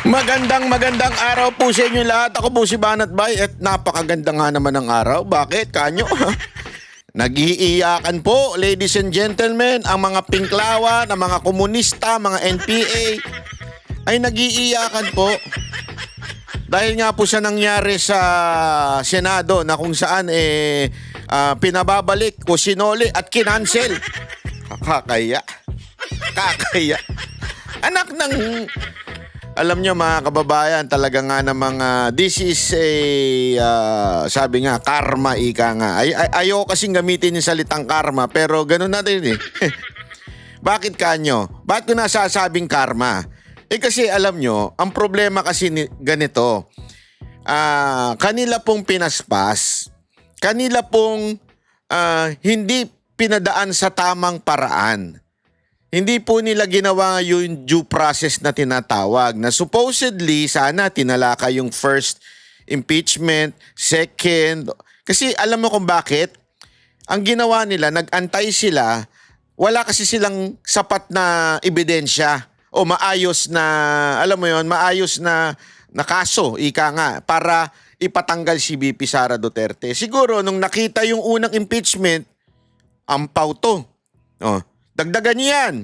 Magandang araw po sa inyo lahat. Ako po si Banat Bay at napakaganda nga naman ng araw. Bakit, kanyo? Nag-iiyakan po, ladies and gentlemen, ang mga pinklawan, ang mga komunista, mga NPA ay nag-iiyakan po. Dahil nga po sa nangyari sa Senado na kung saan pinababalik o sinoli at kinansel. Kakaya. Anak ng... Alam nyo mga kababayan, talaga nga namang this is a, sabi nga, karma, ika nga. Ayaw kasing gamitin yung salitang karma, pero ganun natin eh. Bakit kanyo? Bakit ko nasasabing karma? Kasi alam nyo, ang problema kasi ganito, kanila pong pinaspas, kanila pong hindi pinadaan sa tamang paraan. Hindi po nila ginawa yung due process na tinatawag na supposedly sana tinalaka yung first impeachment, second. Kasi alam mo kung bakit? Ang ginawa nila, nag-antay sila, wala kasi silang sapat na ebidensya o maayos na, alam mo yon, maayos na kaso, ika nga, para ipatanggal si VP Sara Duterte. Siguro nung nakita yung unang impeachment, ampaw to. Oh. Dagdagan niyo yan.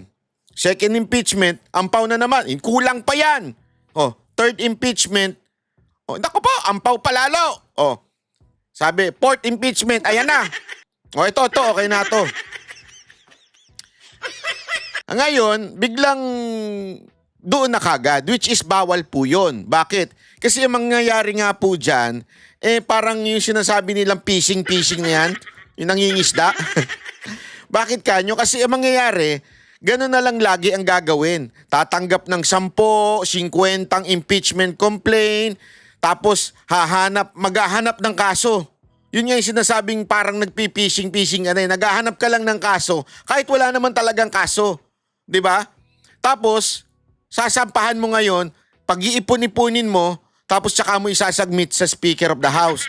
Second impeachment, ampaw na naman. Kulang pa yan. Oh, third impeachment, oh, naku po, ampaw palalo. Oh, sabi, fourth impeachment, ayan na. Oh, ito, okay na to. Ngayon, biglang doon na kagad, which is bawal po yun. Bakit? Kasi ang mangyayari nga po dyan, parang yung sinasabi nilang fishing na yan, yung nangingisda. Bakit kanyo? Kasi ang mangyayari, gano'n na lang lagi ang gagawin. Tatanggap ng 10, 50 impeachment complaint, tapos maghahanap ng kaso. Yun nga yung sinasabing parang nagpipishing, naghahanap ka lang ng kaso, kahit wala naman talagang kaso. 'Di ba? Tapos, sasampahan mo ngayon, pag-iipon-ipunin mo, tapos tsaka mo isasubmit sa Speaker of the House.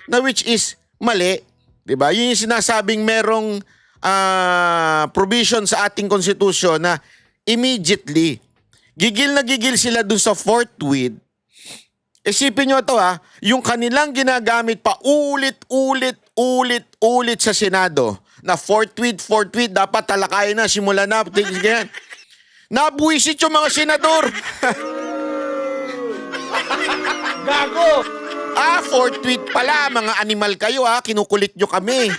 Na which is mali. 'Di ba? Yun yung sinasabing merong provision sa ating konstitusyon na immediately. Gigil na gigil sila dun sa forthwith. Isipin nyo ito yung kanilang ginagamit pa ulit sa Senado na forthwith, dapat talakayin na, simulan na, ganyan. Nabuisit yung mga senador. Gago! Forthwith pala, mga animal kayo kinukulit nyo kami.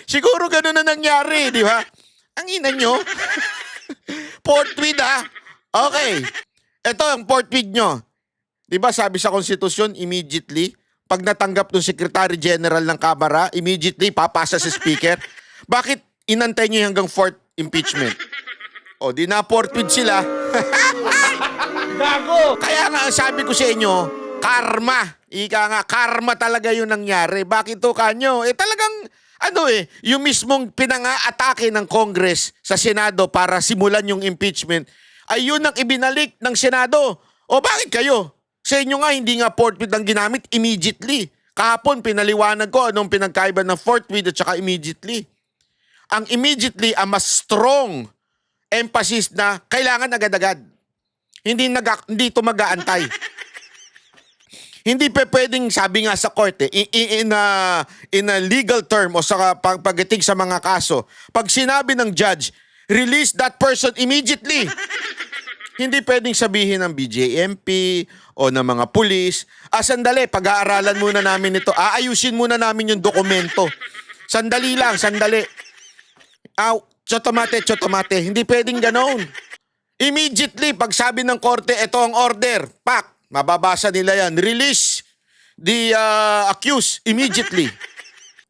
Siguro gano'n na nangyari, di ba? Ang ina nyo. Forthwith Okay. Ito ang forthwith nyo. Di ba sabi sa konstitusyon, immediately, pag natanggap ng Secretary General ng Kamara, immediately papasa sa Speaker. Bakit inantay nyo hanggang fourth impeachment? O, di na forthwith sila. Gago! Kaya nga sabi ko sa inyo, karma. Ika nga, karma talaga yung nangyari. Bakit to kanyo? Talagang... yung mismong pinanga-atake ng Congress sa Senado para simulan yung impeachment, ay yun ang ibinalik ng Senado. O bakit kayo? Sa inyo nga, hindi nga forthwith ang ginamit immediately. Kahapon, pinaliwanag ko anong pinagkaiba ng forthwith at saka immediately. Ang immediately, ang mas strong emphasis na kailangan agad-agad. Hindi ito mag-aantay. Hindi pa pwedeng, sabi nga sa korte, in a legal term o sa pagdating sa mga kaso, pag sinabi ng judge, release that person immediately. Hindi pwedeng sabihin ng BJMP o ng mga pulis, sandali, pag-aaralan muna namin ito, aayusin muna namin yung dokumento. Sandali lang, sandali. Chotomate. Hindi pwedeng ganon. Immediately, pag sabi ng korte, ito ang order, pak, mababasa nila yan. Release the accused immediately.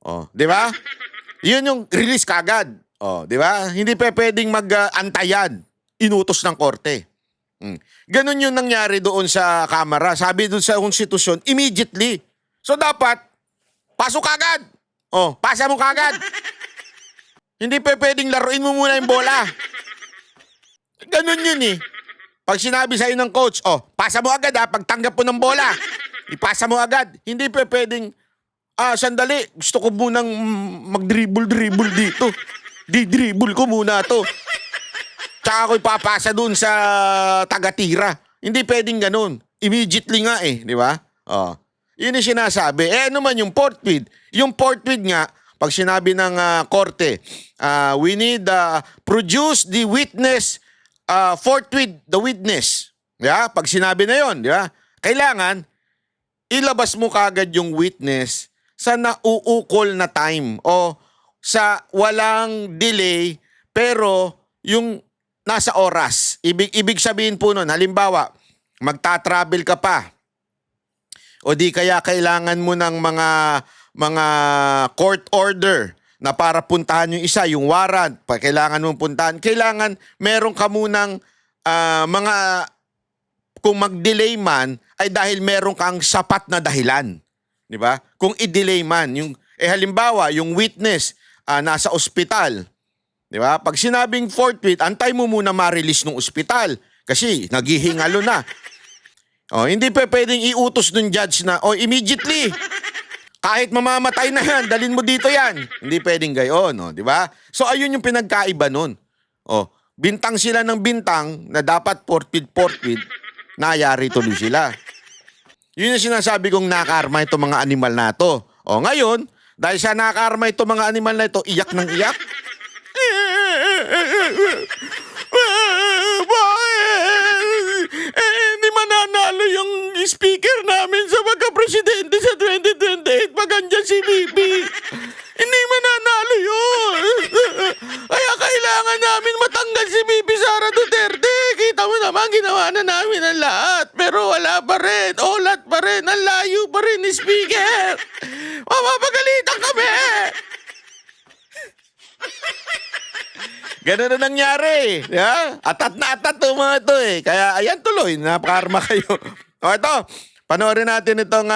Oh, 'di ba? 'Yun yung release kagad. Oh, 'di ba? Hindi pa pwedeng mag-antayan. Inutos ng korte. Ganon yung nangyari doon sa Kamara. Sabi doon sa konstitusyon, immediately. So dapat pasok kagad. Oh, pasa mo kagad. Hindi pa pwedeng laruin mo muna yung bola. Ganon yun eh. Pag sinabi sa'yo ng coach, pasa mo agad pagtanggap mo ng bola. Ipasa mo agad. Hindi pa pwedeng, sandali, gusto ko munang mag-dribble dito. Di-dribble ko muna to. Tsaka ako ipapasa dun sa taga-tira. Hindi pwedeng ganun. Immediately nga eh, di ba? Oh. Yun yung sinasabi. Ano man yung forthwith? Yung forthwith nga, pag sinabi ng korte, we need produce the witness, forthwith the witness. Yeah? Pag sinabi na yon, di ba? Kailangan, ilabas mo kagad yung witness sa nauukol na time o sa walang delay pero yung nasa oras. Ibig sabihin po nun, halimbawa, magta-travel ka pa o di kaya kailangan mo ng mga court order na para puntahan yung isa, yung warrant, kailangan mong puntahan. Kailangan meron ka munang mga, kung mag-delay man, ay dahil meron kang sapat na dahilan. Di ba? Kung i-delay man, halimbawa, yung witness nasa ospital. Di ba? Pag sinabing forthwith, antay mo muna ma-release ng ospital kasi naghihingalo na. Hindi pa pwedeng iutos ng judge na, immediately, kahit mamamatay na yan, dalin mo dito yan. Hindi pwedeng gayon, di ba? So, ayun yung pinagkaiba nun. Bintang sila ng bintang na dapat forthwith, nayari tuloy sila. Yun yung sinasabi kong nakarma itong mga animal na to. Ngayon, dahil sa nakarma itong mga animal na ito, iyak ng iyak. Hindi mananalo yung speaker namin sa pagka-presidente sa 2028 pag andyan si BP. Hindi mananalo yun. Kaya kailangan namin matanggal si BP Sara Duterte. Kita mo naman, ginawa na namin ang lahat. Pero wala pa rin. Olat pa rin. Ang layo pa rin ni speaker. Mapapagalitan kami. Ganun na nangyari. Yeah? Atat na atat to mga to eh. Kaya ayan tuloy, napakarma kayo. Ito, panoorin natin itong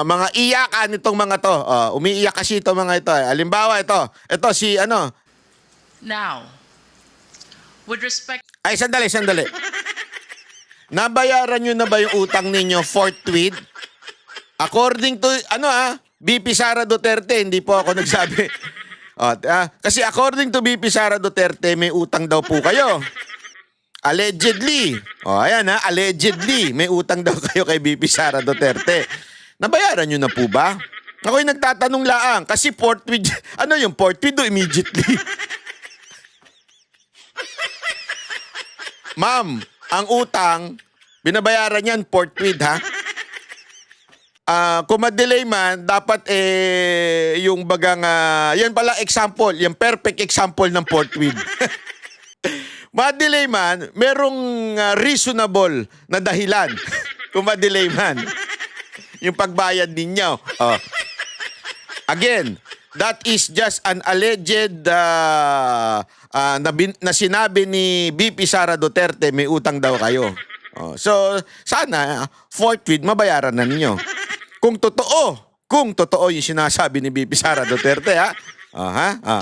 mga iyakan itong mga to. Umiiyak kasi itong mga ito. Halimbawa ito. Ito si Now, with respect... Ay, sandali. Nabayaran nyo na ba yung utang ninyo forthwith? According to, BP Sara Duterte, hindi po ako nagsabi. Kasi according to BP Sara Duterte, may utang daw po kayo. Allegedly. Ayan allegedly. May utang daw kayo kay BP Sara Duterte. Nabayaran nyo na po ba? Ako'y nagtatanong laang. Kasi forthwith, yung forthwith o immediately? Ma'am, ang utang, binabayaran yan forthwith ha? Kung ma-delay man, dapat yung bagang, yan pala example, yung perfect example ng forthwith. Ma-delay man, merong reasonable na dahilan kung ma-delay man. Yung pagbayad ninyo. Again, that is just an alleged na sinabi ni BP Sara Duterte, may utang daw kayo. So, sana, forthwith, mabayaran na ninyo. Kung totoo yung sinasabi ni BP Sara Duterte, ha?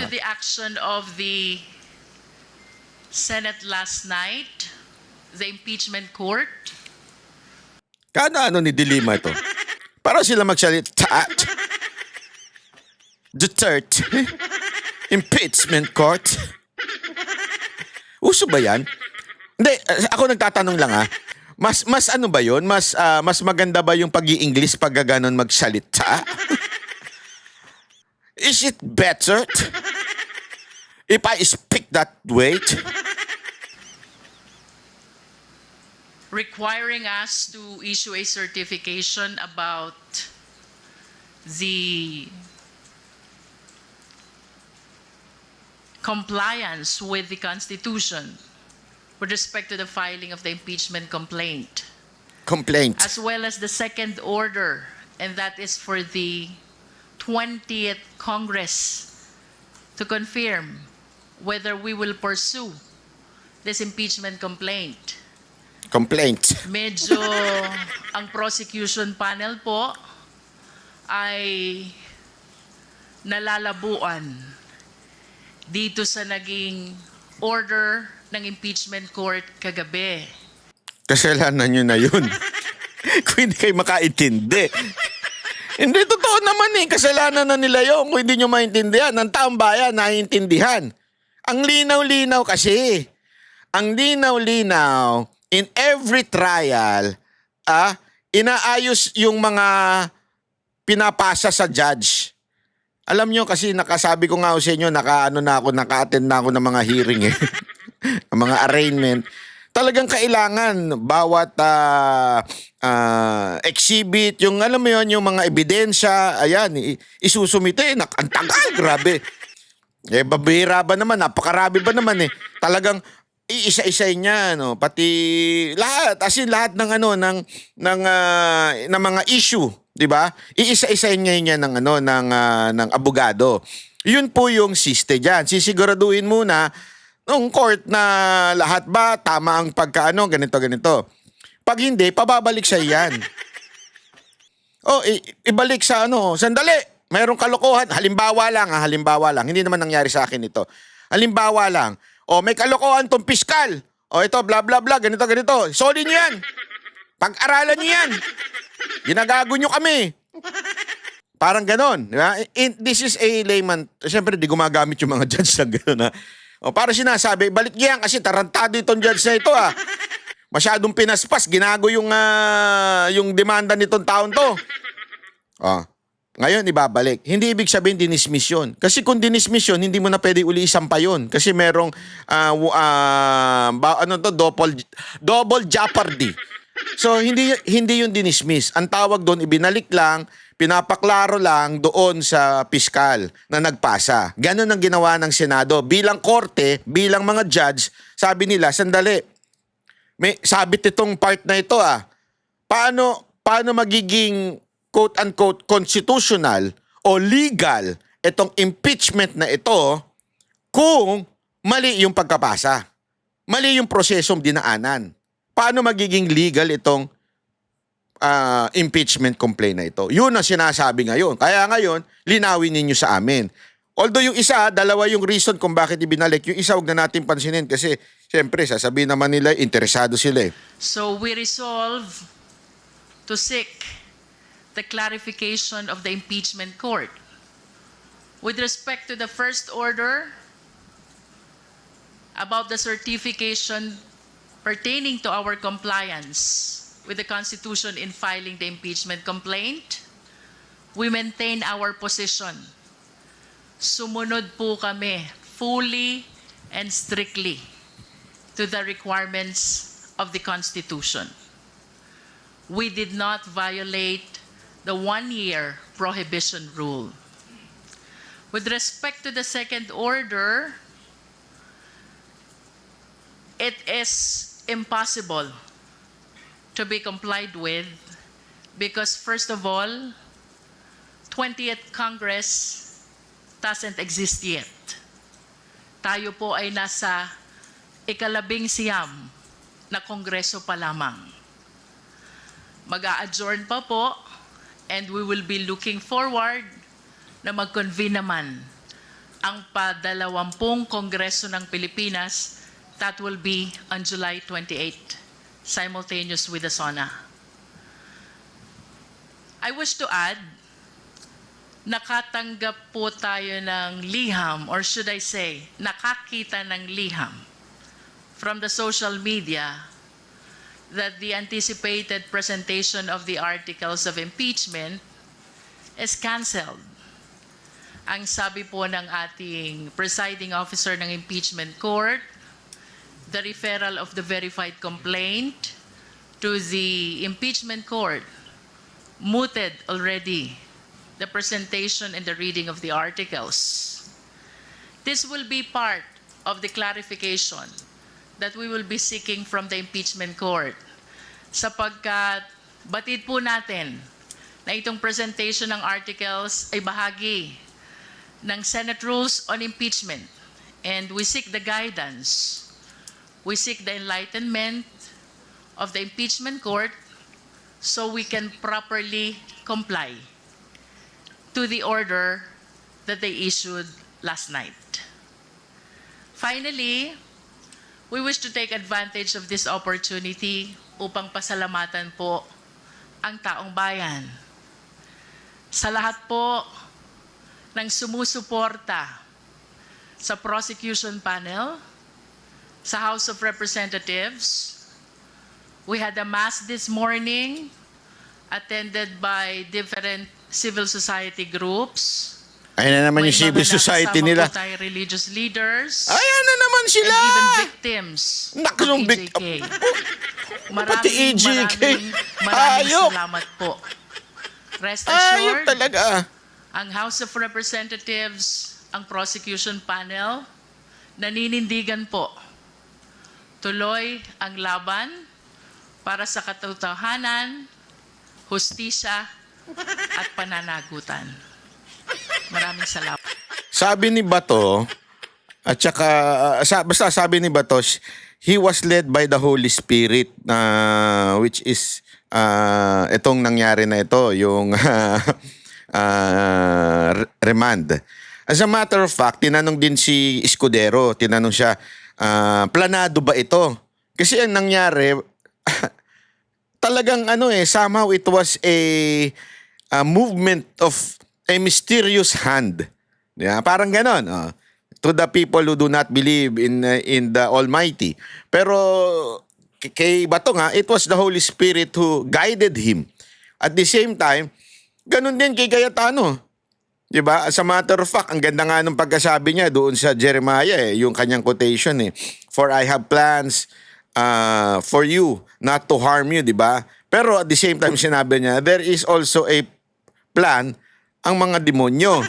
To the action of the Senate last night, the impeachment court. Ano ni Dilima ito? Para sila magsalita. Duterte. Impeachment court. Uso ba yan? Hindi, ako nagtatanong lang Mas ano ba yun? Mas maganda ba yung pag-i-English pag gano'n magsalita? Is it better if I speak that way? Requiring us to issue a certification about the compliance with the Constitution with respect to the filing of the impeachment complaint. As well as the second order, and that is for the 20th Congress to confirm whether we will pursue this impeachment complaint. Medyo ang prosecution panel po ay nalalabuan dito sa naging order ng impeachment court kagabi. Kasalanan nyo na yun. Kung hindi kayo makaintindi. Hindi, totoo naman kasalanan na nila yun kung hindi nyo maintindihan. Ang taong bayan, naiintindihan. Ang linaw-linaw kasi. ang linaw-linaw, in every trial, inaayos yung mga pinapasa sa judge. Alam nyo kasi nakasabi ko nga sa inyo, naka-attend na ako ng mga hearing eh. Ang mga arraignment. Talagang kailangan bawat exhibit, yung alam mo yun, yung mga ebidensya, ayan, isusumite, ang tagal, grabe. Eh, babira ba naman, napakarami ba naman eh. Talagang iisa-isay niya, no, pati lahat, as in lahat ng ng mga issue, 'di ba? Iisa-isay niya ng ng abogado. 'Yun po yung siste diyan. Sisiguraduhin muna ng court na lahat ba tama ang ganito. Pag hindi, pababalik sa iyan. Ibalik sa sandali. Mayroong kalokohan, halimbawa lang, hindi naman nangyari sa akin ito. Halimbawa lang, may kalokohan tong piskal. Ito, bla bla bla, ganito. Solid niyo yan. Pag-aralan niyo yan. Ginagago niyo kami. Parang ganon. Diba? This is a layman. Siyempre, di gumagamit yung mga judge ng ganon. Para sinasabi, balik niya yan kasi tarantado itong judge na ito. Masyadong pinaspas. Ginago yung demanda nitong taon to. Ngayon, ibabalik. Hindi ibig sabihin dinismiss yun. Kasi kung dinismiss yun, hindi mo na pwede uli isampa yun. Kasi merong double jeopardy. So, hindi yun dinismiss. Ang tawag doon, ibinalik lang, pinapaklaro lang doon sa piskal na nagpasa. Ganon ang ginawa ng Senado. Bilang korte, bilang mga judge, sabi nila, sandali, may sabit itong part na ito Paano magiging quote-unquote constitutional o legal itong impeachment na ito kung mali yung pagkapasa. Mali yung prosesong dinaanan. Paano magiging legal itong impeachment complaint na ito? Yun ang sinasabi ngayon. Kaya ngayon, linawin ninyo sa amin. Although yung isa, dalawa yung reason kung bakit ibinalik. Yung isa, huwag na natin pansinin kasi siyempre, sasabihin naman nila, interesado sila eh. So we resolve to seek the clarification of the impeachment court. With respect to the first order about the certification pertaining to our compliance with the Constitution in filing the impeachment complaint, we maintain our position. Sumunod po kami fully and strictly to the requirements of the Constitution. We did not violate the one-year prohibition rule. With respect to the second order, it is impossible to be complied with because, first of all, 20th Congress doesn't exist yet. Tayo po ay nasa ika-11 na kongreso pa lamang. Mag-a-adjourn pa po, and we will be looking forward na mag-convene naman ang pa-20 Kongreso ng Pilipinas. That will be on July 28, simultaneous with the SONA. I wish to add, nakatanggap po tayo ng liham, or should I say, nakakita ng liham from the social media that the anticipated presentation of the articles of impeachment is canceled. Ang sabi po ng ating presiding officer ng impeachment court, the referral of the verified complaint to the impeachment court mooted already the presentation and the reading of the articles. This will be part of the clarification that we will be seeking from the impeachment court, sapagkat batid po natin na itong presentation ng articles ay bahagi ng Senate Rules on Impeachment, and we seek the guidance, we seek the enlightenment of the impeachment court so we can properly comply to the order that they issued last night. Finally, we wish to take advantage of this opportunity upang pasalamatan po ang taong bayan. Sa lahat po ng sumusuporta sa prosecution panel, Sa House of Representatives, we had a mass this morning attended by different civil society groups. Ayun na naman yung civil society nila. May mga religious leaders. Ayan na naman sila. And even victims Nakulong of EJK. Pati EJK. Maraming Ayok. salamat po. Rest Ayop assured, talaga. ang House of Representatives, ang prosecution panel, naninindigan po. Tuloy ang laban para sa katotohanan, hustisya, at pananagutan. Maraming salamat. Sabi ni Bato, at saka, basta sabi ni Bato, he was led by the Holy Spirit, which is, itong nangyari na ito, yung remand. As a matter of fact, tinanong din si Escudero, tinanong siya, planado ba ito? Kasi ang nangyari, talagang somehow it was a movement of a mysterious hand. Yeah, parang ganon. To the people who do not believe in the Almighty. Pero kay Bato nga, it was the Holy Spirit who guided him. At the same time, ganon din kay Cayetano. Diba? As a matter of fact, ang ganda nga ng pagkasabi niya doon sa Jeremiah, yung kanyang quotation For I have plans for you, not to harm you, diba? Pero at the same time, sinabi niya, there is also a plan ang mga demonyo.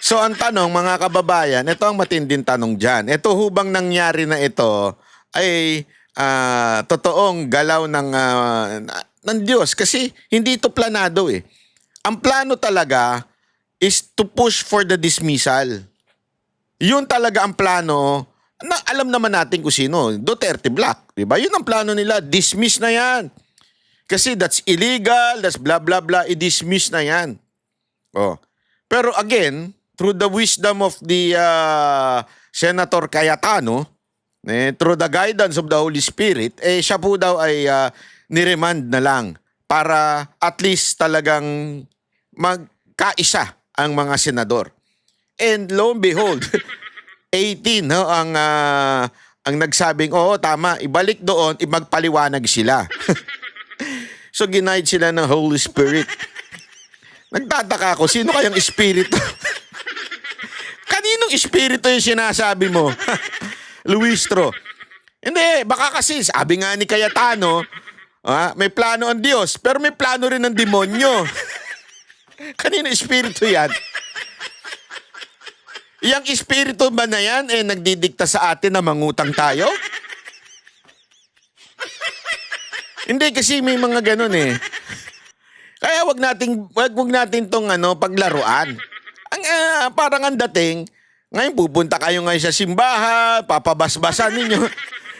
So ang tanong, mga kababayan, ito ang matinding tanong dyan. Ito hubang nangyari na ito ay totoong galaw ng Diyos kasi hindi ito planado eh. Ang plano talaga is to push for the dismissal. Yun talaga ang plano. Alam naman natin kung sino, Duterte Black, diba? Yun ang plano nila, dismiss na yan. Kasi that's illegal, that's blah blah blah, i-dismiss na yan. Oh. Pero again, through the wisdom of the Senator Cayetano, through the guidance of the Holy Spirit, siya po daw ay niremand na lang para at least talagang magkaisa ang mga senador. And lo and behold, 18 ang nagsabing, oo tama, ibalik doon, magpaliwanag sila. So ginaid sila ng Holy Spirit. Nagtataka ako, sino kayang espiritu? Kaninong espiritu yung sinasabi mo? Luistro. Hindi, baka kasi, sabi nga ni Cayetano, may plano ang Diyos, pero may plano rin ng demonyo. Kaninong espiritu yan? Yang espiritu ba na yan, nagdidikta sa atin na mangutang tayo? Hindi kasi may mga ganun Kaya wag natin tong paglaruan. Parang ang dating, ngayon pupunta kayo ngayon sa simbahan, papabasbasan ninyo.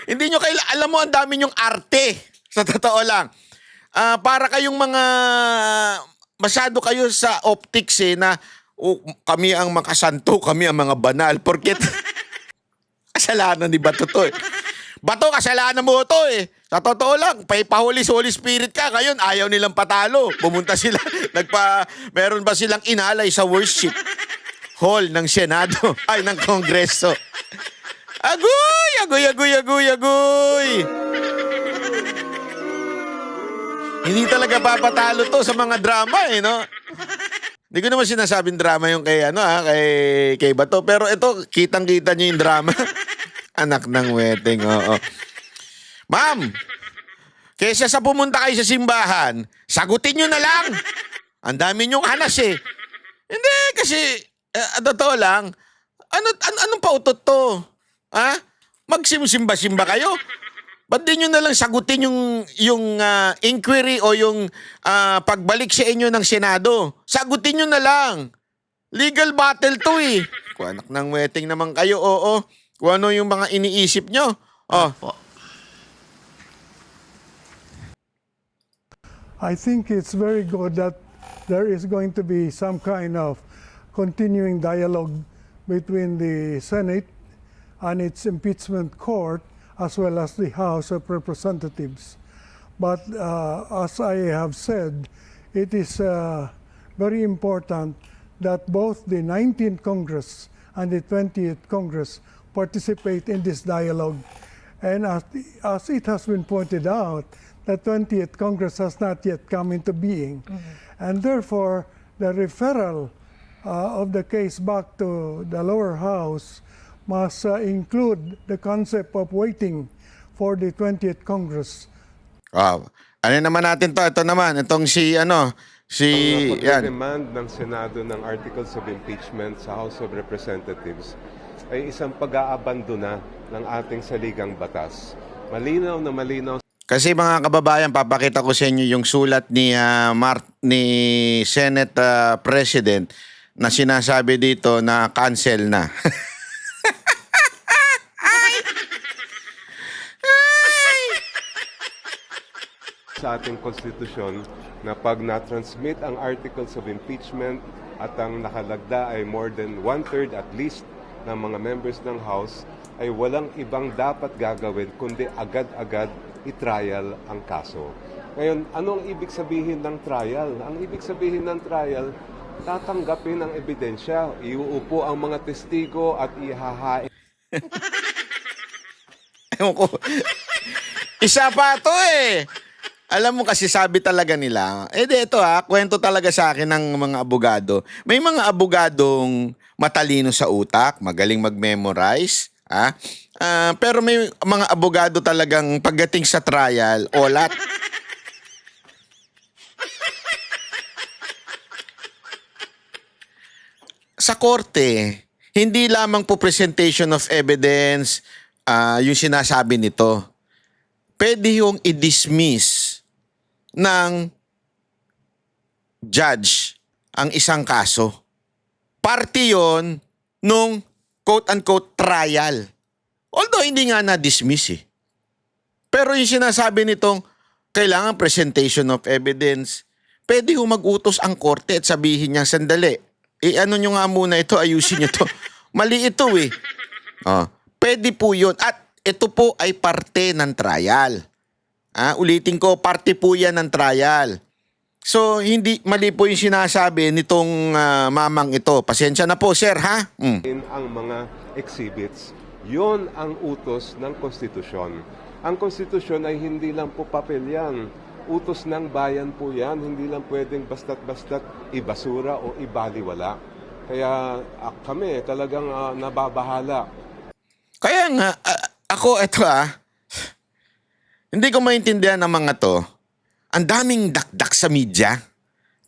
Hindi nyo alam mo ang dami nyong arte. Sa totoo lang. Para kayong mga masyado kayo sa optics na kami ang makasanto, kami ang mga banal. Porket kasalanan ni Bato to Bato, kasalanan mo to Sa totoo lang, pahuli sa Holy Spirit ka. Ngayon, ayaw nilang patalo. Pumunta sila, meron ba silang inalay sa worship hall ng Senado, ay ng Kongreso. Agoy, agoy, agoy, agoy, agoy. Hindi talaga papatalo to sa mga drama no? Hindi ko naman sinasabing drama yung kay Bato. Pero ito, kitang-kita niyo yung drama. Anak ng weteng, oo. Ma'am, kesa sa pumunta kayo sa simbahan, sagutin nyo na lang. Ang dami nyong hanas Hindi, kasi, totoo lang, anong pautot to? Magsimba-simba kayo? Ba't di nyo na lang sagutin yung inquiry o yung pagbalik sa inyo ng Senado? Sagutin nyo na lang. Legal battle to Kung anak ng wedding naman kayo, oo. Kung ano yung mga iniisip nyo. I think it's very good that there is going to be some kind of continuing dialogue between the Senate and its impeachment court as well as the House of Representatives. But as I have said, it is very important that both the 19th Congress and the 20th Congress participate in this dialogue. And as it has been pointed out, the 20th Congress has not yet come into being. And therefore, the referral of the case back to the lower house must include the concept of waiting for the 20th Congress. Wow. Ano naman natin to? Ito naman, itong si Ang yan. pag-demand ng Senado ng Articles of Impeachment sa House of Representatives ay isang pag-aabandona ng ating saligang batas. Malinaw na malinaw. Kasi mga kababayan, papakita ko sa inyo yung sulat ni ni Senate President na sinasabi dito na cancel na. Sa ating konstitusyon na pag na-transmit ang Articles of Impeachment at ang nakalagda ay more than one-third at least ng mga members ng House, ay walang ibang dapat gagawin kundi agad-agad i-trial ang kaso. Ngayon, anong ibig sabihin ng trial? Ang ibig sabihin ng trial, tatanggapin ang ebidensya, iuupo ang mga testigo at ihahain. Ewan ko. Isa pa to eh. Alam mo kasi sabi talaga nila, ito kwento talaga sa akin ng mga abogado. May mga abogadong matalino sa utak, magaling mag-memorize, pero may mga abogado talagang pagdating sa trial, olat. Sa korte, hindi lamang po presentation of evidence yung sinasabi nito. Pwede yung i-dismiss ng judge ang isang kaso. Parte yon nung quote-unquote trial. Although hindi nga na-dismiss eh. Pero yung sinasabi nitong kailangan presentation of evidence, pwede yung mag-utos ang korte at sabihin niya, sandali, ano nyo nga muna ito, ayusin nyo to. Mali ito eh. Pwede po yun. At ito po ay parte ng trial. Ulitin ko, parte po yan ng trial. So, hindi mali po yung sinasabi nitong mamang ito. Pasensya na po, sir, ha? Ang mga exhibits, yon ang utos ng konstitusyon. Ang konstitusyon ay hindi lang po papel yan. Utos ng bayan po yan. Hindi lang pwedeng basta't-basta't ibasura o ibaliwala. Kaya kami talagang nababahala. Kaya nga, ako ito hindi ko maintindihan ng mga to. Ang daming dakdak sa media.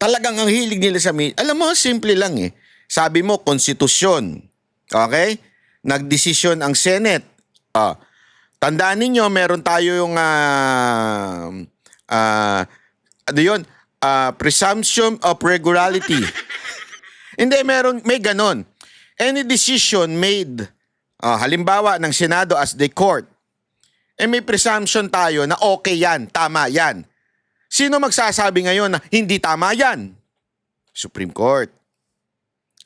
Talagang ang hilig nila sa media. Alam mo, simple lang eh. Sabi mo, konstitusyon. Okay? Nagdesisyon ang Senate. Tandaan ninyo, meron tayo yung presumption of regularity. Hindi, may ganon. Any decision made, halimbawa ng Senado as the court, may presumption tayo na okay yan, tama yan. Sino magsasabi ngayon na hindi tama yan? Supreme Court.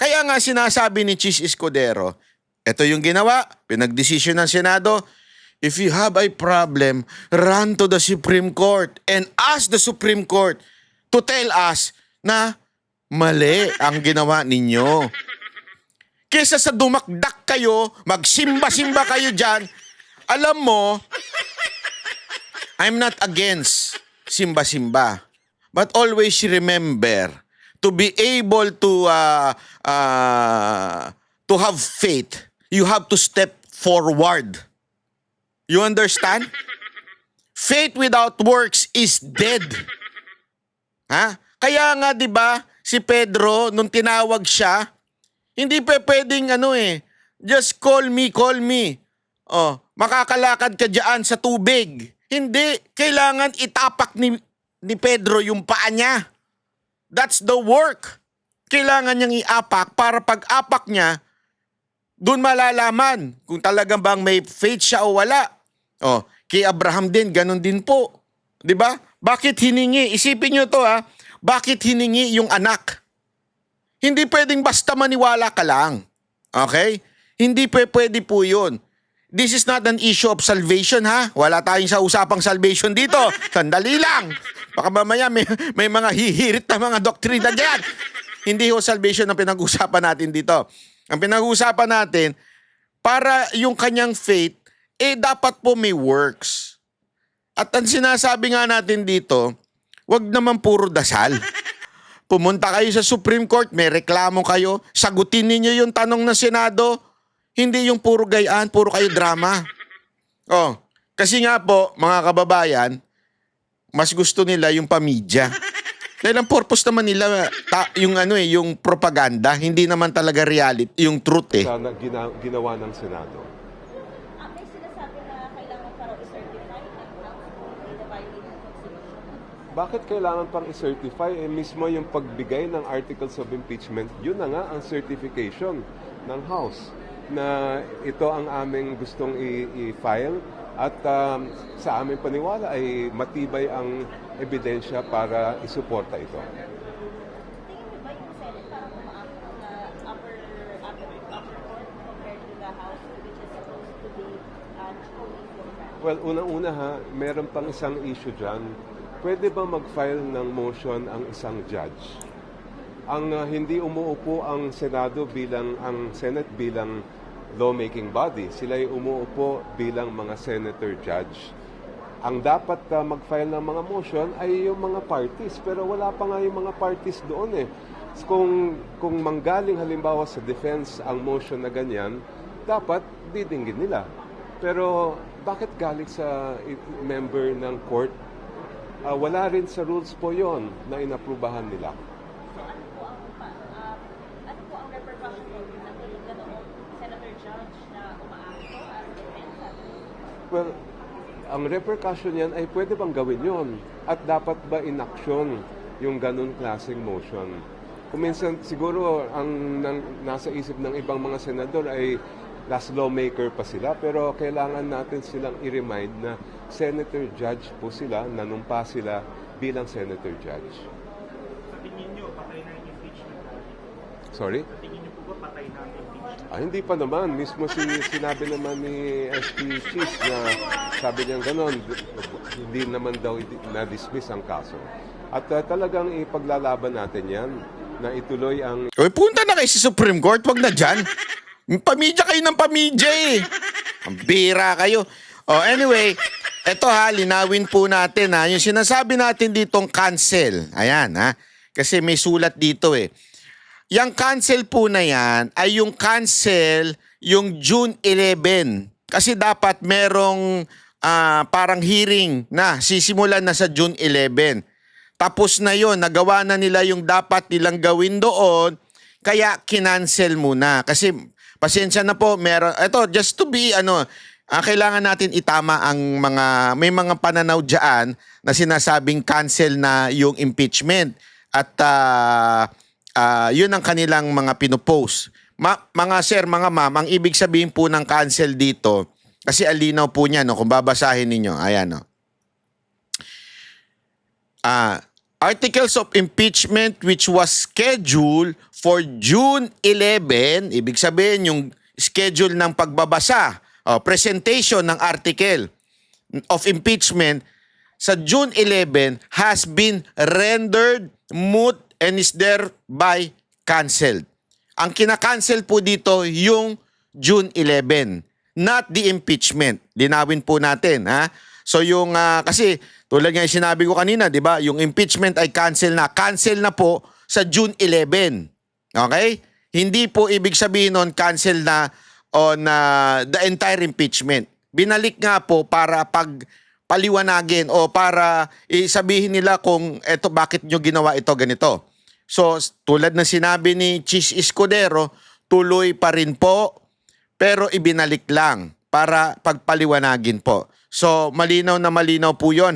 Kaya nga sinasabi ni Chis Escudero, ito yung ginawa, pinagdesisyon ng Senado, if you have a problem, run to the Supreme Court and ask the Supreme Court to tell us na mali ang ginawa ninyo. Kesa sa dumakdak kayo, magsimba-simba kayo dyan, alam mo, I'm not against simba-simba. But always remember to be able to have faith. You have to step forward. You understand? Faith without works is dead. Kaya nga 'di ba si Pedro nung tinawag siya, hindi pa pwedeng just call me. Makakalakad ka diyan sa tubig. Hindi, kailangan itapak ni Pedro yung paa niya. That's the work. Kailangan niyang iapak para pag-apak niya, doon malalaman kung talagang bang may faith siya o wala. Kay Abraham din, ganun din po. 'Di ba? Bakit hiningi? Isipin niyo to Bakit hiningi yung anak? Hindi pwedeng basta maniwala ka lang. Okay? Hindi pwede po yun. This is not an issue of salvation, ha? Wala tayong sa usapang salvation dito. Sandali lang. Baka mamaya may mga hihirit na mga doktrina dyan. Hindi ho salvation ang pinag-usapan natin dito. Ang pinag-uusapan natin, para yung kanyang faith, dapat po may works. At ang sinasabi nga natin dito, wag naman puro dasal. Pumunta kayo sa Supreme Court, may reklamo kayo, sagutin ninyo yung tanong ng Senado, hindi yung puro gayaan, puro kayo drama. Oh, kasi nga po, mga kababayan, mas gusto nila yung pamidya. Dahil ang purpose naman nila, yung propaganda, hindi naman talaga reality, yung truth eh. Sana ginawa ng Senado. May sinasabi na kailangan para i-certify ng House kung may na-violate ng Constitution. Bakit kailangan pang i-certify? Mismo yung pagbigay ng articles of impeachment, yun na nga ang certification ng House na ito ang aming gustong i-file at sa aming paniwala ay matibay ang ebidensya para isuporta ito. Tingin niyo ba yung Senate parang umaakit na upper court compared to the House which is supposed to be fully full? Well, unang-una meron pang isang issue dyan. Pwede ba mag-file ng motion ang isang judge? Ang hindi umuupo ang Senado ang Senate bilang lawmaking body. Sila ay umuupo bilang mga senator judge. Ang dapat mag-file ng mga motion ay yung mga parties. Pero wala pa nga yung mga parties doon eh. Kung manggaling halimbawa sa defense ang motion na ganyan, dapat didinggin nila. Pero bakit galing sa member ng court? Wala rin sa rules po yon na inaprubahan nila. So ano po ang repercussion po ng ganoong senator judge na umaakto as defense? Well, ang repercussion yan ay pwede bang gawin yon? At dapat ba inaksyon yung ganun klaseng motion? Kung minsan siguro ang nasa isip ng ibang mga senador ay last lawmaker pa sila, pero kailangan natin silang i-remind na senator judge po sila, nanumpa sila bilang senator judge. Sa tingin nyo, patay na yung impeachment? Sorry? Sa tingin nyo po ba patay na yung impeachment? Hindi pa naman. Mismo sinabi naman ni SP Cheese na sabi niya gano'n, hindi naman daw na-dismiss ang kaso. At talagang ipaglalaban natin yan na ituloy ang Uy, punta na kayo sa Supreme Court, wag na dyan. Pamidya kayo ng pamidya eh. Ang bira kayo. Oh, anyway, eto linawin po natin yung sinasabi natin ditong cancel. Ayan kasi may sulat dito eh. Yang cancel po na yan ay yung cancel yung June 11. Kasi dapat merong parang hearing na sisimulan na sa June 11. Tapos na yon, nagawa na nila yung dapat nilang gawin doon, kaya kinancel muna. Kasi pasensya na po, just to be kailangan natin itama ang may mga pananaw diyan na sinasabing cancel na yung impeachment at yun ang kanilang mga pinopost. Mga sir, mga ma'am, ang ibig sabihin po ng cancel dito, kasi alinaw po niya kung babasahin ninyo, ayan articles of impeachment which was scheduled for June 11, ibig sabihin yung schedule ng pagbabasa, presentation ng article of impeachment sa June 11 has been rendered moot and is thereby canceled. Ang kinakancel po dito yung June 11, not the impeachment. Linawin po natin, So yung kasi tulad nga yung sinabi ko kanina, 'di ba? Yung impeachment ay cancel na po sa June 11. Okay? Hindi po ibig sabihin nun cancel na on the entire impeachment. Binalik nga po para paliwanagin o para isabihin nila kung bakit nyo ginawa ito ganito. So tulad ng sinabi ni Chis Escudero, tuloy pa rin po pero ibinalik lang para pagpaliwanagin po. So, malinaw na malinaw po yun,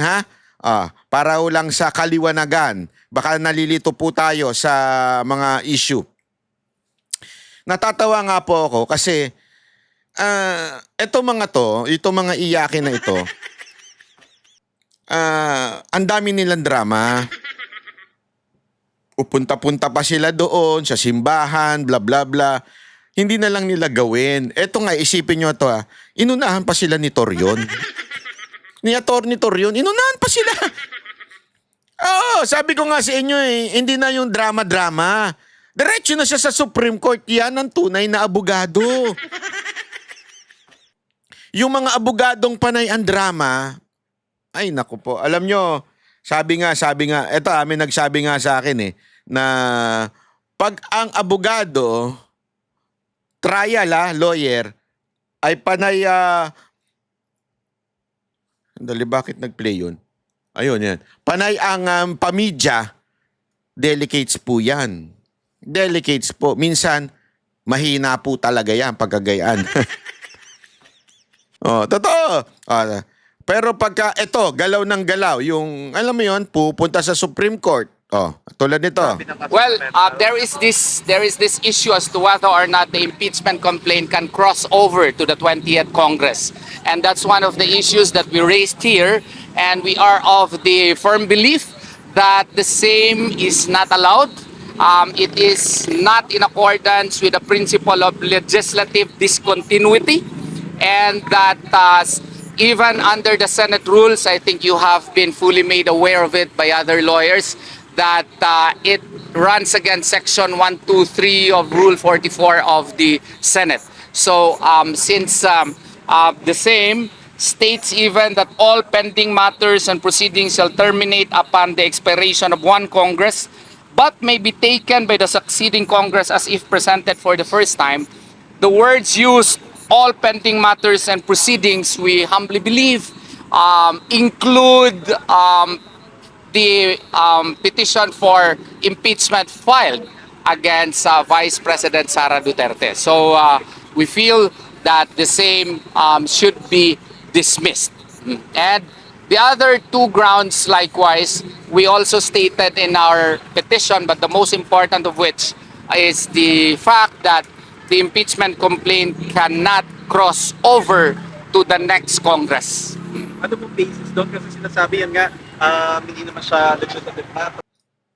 para lang sa kaliwanagan. Baka nalilito po tayo sa mga issue. Natatawa nga po ako kasi itong mga iyakin na ito, ang dami nilang drama. Upunta-punta pa sila doon sa simbahan, bla bla bla. Hindi na lang nila gawin. Eto nga, isipin nyo ito inunahan pa sila ni Torion. Ni Atty. Torion, inunahan pa sila. Sabi ko nga sa inyo hindi na yung drama-drama. Diretso na siya sa Supreme Court. Yan ang tunay na abogado. Yung mga abogadong panay ang drama, ay naku po. Alam nyo, sabi nga, eto may nagsabi nga sa akin na pag ang abogado, trial lawyer, ay panay, dali, bakit nag-play yun? Ayun, yan. Panay ang pamidya, delicates po yan. Delicates po. Minsan, mahina po talaga yan pagkagayaan. Oh, totoo. Pero pagka, ito, galaw ng galaw, yung, alam mo yun, pupunta sa Supreme Court. Oh, tulad nito. Well, there is this issue as to whether or not the impeachment complaint can cross over to the 20th Congress, and that's one of the issues that we raised here. And we are of the firm belief that the same is not allowed. It is not in accordance with the principle of legislative discontinuity, and that even under the Senate rules, I think you have been fully made aware of it by other lawyers, that it runs against Section 123 of Rule 44 of the Senate. So since the same states even that all pending matters and proceedings shall terminate upon the expiration of one Congress, but may be taken by the succeeding Congress as if presented for the first time, the words used, all pending matters and proceedings, we humbly believe include the petition for impeachment filed against Vice President Sara Duterte. So we feel that the same should be dismissed. And the other two grounds, likewise, we also stated in our petition, but the most important of which is the fact that the impeachment complaint cannot cross over to the next Congress. Ano pong basis doon? Kasi sinasabi yan nga, hindi naman siya legislative matter.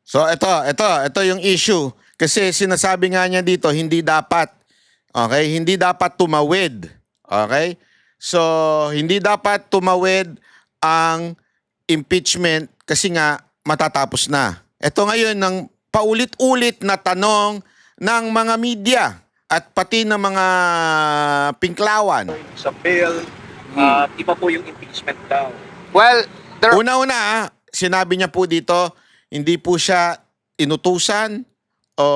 So ito yung issue. Kasi sinasabi nga niya dito, hindi dapat, okay, hindi dapat tumawid. Okay? So, hindi dapat tumawid ang impeachment kasi nga matatapos na. Ito ngayon ng paulit-ulit na tanong ng mga media at pati ng mga pinklawan. Sa bill, iba po yung impeachment daw. Well, Una-una, sinabi niya po dito, hindi po siya inutusan o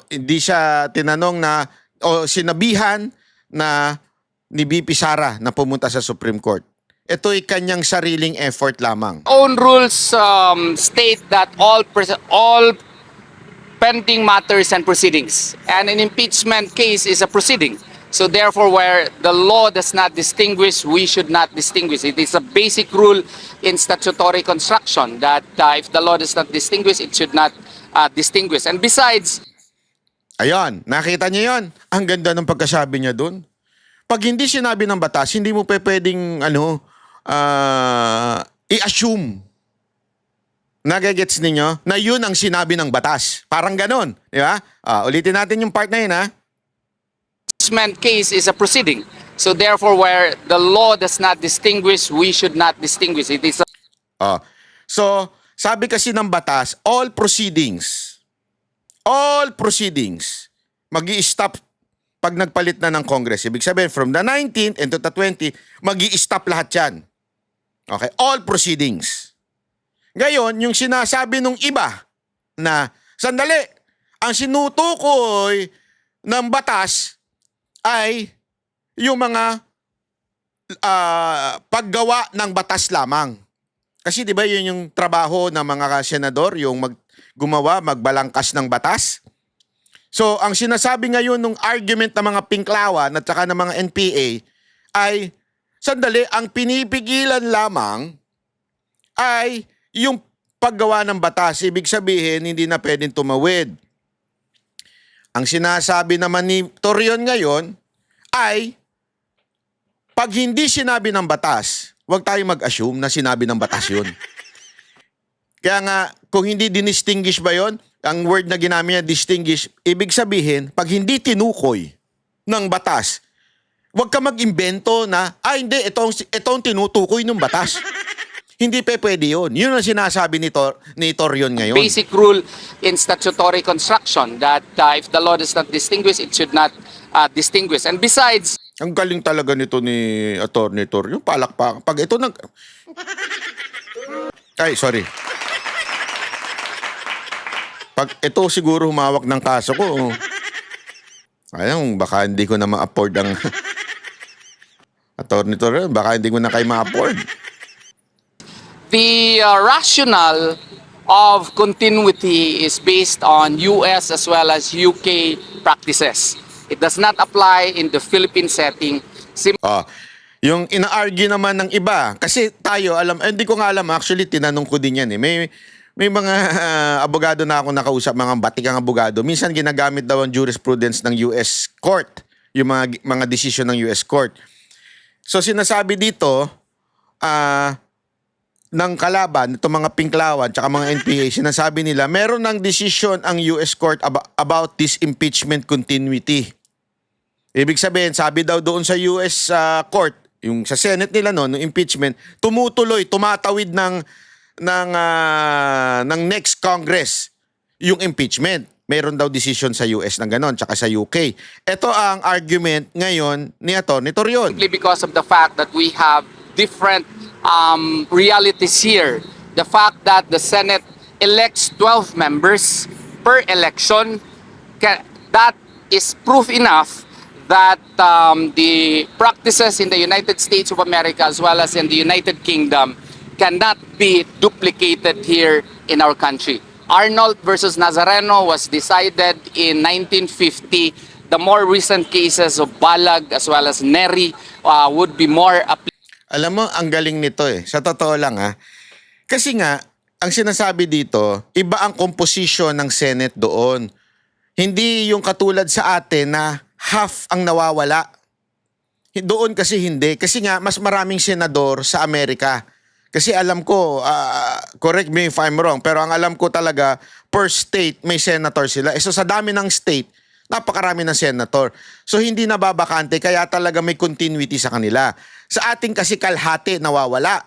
hindi siya tinanong na o sinabihan na ni VP Sara na pumunta sa Supreme Court. Ito'y kanyang sariling effort lamang. own rules state that all pending matters and proceedings, and an impeachment case is a proceeding. So therefore, where the law does not distinguish, we should not distinguish. It is a basic rule in statutory construction that if the law does not distinguish, it should not distinguish. And besides, Ayan, nakita niyo yon? Ang ganda ng pagkasabi niya doon. Pag hindi sinabi ng batas, hindi mo pwedeng i-assume. Nagagets ninyo na yun ang sinabi ng batas. Parang ganon. Di ba? Ulitin natin yung part na yun, ha? impeachment case is a proceeding. So therefore, where the law does not distinguish, we should not distinguish. It is a So, sabi kasi ng batas, all proceedings, mag-i-stop pag nagpalit na ng Congress. Ibig sabihin, from the 19th and to the 20th, mag-i-stop lahat yan. Okay? All proceedings. Ngayon, yung sinasabi nung iba na, sandali, ang sinutukoy ng batas ay yung mga paggawa ng batas lamang. Kasi di ba yun yung trabaho ng mga senador, yung gumawa, magbalangkas ng batas? So, ang sinasabi ngayon ng argument ng mga pinklawan at saka ng mga NPA ay, sandali, ang pinipigilan lamang ay yung paggawa ng batas. Ibig sabihin, hindi na pwedeng tumawid. Ang sinasabi naman ni Torion ngayon ay, pag hindi sinabi ng batas, huwag tayong mag-assume na sinabi ng batas yun. Kaya nga, kung hindi dinistinguish ba yun, ang word na ginamit niya, distinguish, ibig sabihin, pag hindi tinukoy ng batas, huwag ka mag-imbento na, hindi, ito ang tinutukoy ng batas. Hindi pa pwede yun. Yun ang sinasabi ni Torion ngayon. Basic rule in statutory construction that if the law does not distinguish, it should not distinguish. And besides, Ang galing talaga nito ni Atty. Torion. Palakpak. Pag ito Ay, sorry. Pag ito siguro humawak ng kaso ko, ayun, baka hindi ko na ma-afford ang Atty. Torion. Baka hindi ko na kayo ma-afford. the rationale of continuity is based on US as well as UK practices. It does not apply in the Philippine setting. Yung ina-argue naman ng iba, kasi tayo, hindi ko nga alam, actually, tinanong ko din yan eh. May mga abogado na ako nakausap, mga batikang abogado. Minsan ginagamit daw ang jurisprudence ng US Court, yung mga desisyon ng US Court. So sinasabi dito, ng kalaban, itong mga Pinklawan, tsaka mga NPA, sinasabi nila, meron ng desisyon ang US Court about this impeachment continuity. Ibig sabihin, sabi daw doon sa US Court, yung sa Senate nila noon, ng impeachment, tumutuloy, tumatawid ng next Congress yung impeachment. Meron daw decision sa US ng ganon, tsaka sa UK. Ito ang argument ngayon ni Atty. Torion. simply because of the fact that we have different realities here. The fact that the Senate elects 12 members per election, that is proof enough that the practices in the United States of America as well as in the United Kingdom cannot be duplicated here in our country. Arnold versus Nazareno was decided in 1950. The more recent cases of Balag as well as Neri would be more applicable. Alam mo, ang galing nito eh. Sa totoo lang Kasi nga, ang sinasabi dito, iba ang composition ng Senate doon. Hindi yung katulad sa atin na half ang nawawala. Doon kasi hindi. Kasi nga, mas maraming senador sa Amerika. Kasi alam ko, correct me if I'm wrong, pero ang alam ko talaga, per state may senator sila. So sa dami ng state, napakarami ng senator. So hindi nababakante, kaya talaga may continuity sa kanila. Sa ating kasi kalhati, nawawala.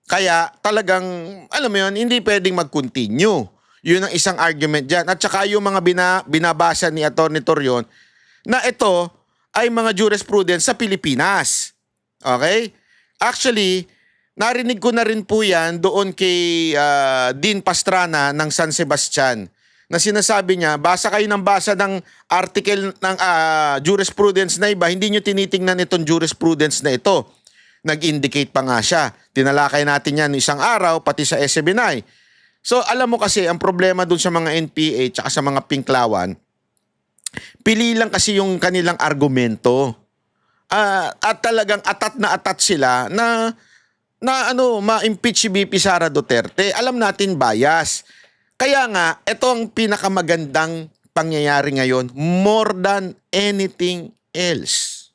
Kaya talagang, alam mo yun, hindi pwedeng mag-continue. Yun ang isang argument dyan. At saka yung mga binabasa ni Atty. Torion, na ito ay mga jurisprudence sa Pilipinas. Okay? Actually, narinig ko na rin po yan doon kay Dean Pastrana ng San Sebastian, na sinasabi niya, basa kayo ng basa ng article ng jurisprudence na iba, hindi nyo tinitingnan itong jurisprudence na ito. Nag-indicate pa nga siya. Tinalakay natin yan isang araw, pati sa SB9. So, alam mo kasi, ang problema dun sa mga NPA tsaka sa mga Pinklawan, pili lang kasi yung kanilang argumento. At talagang atat sila na ma-impeach si BP Sara Duterte. Alam natin bias. Kaya nga, ito ang pinakamagandang pangyayari ngayon more than anything else.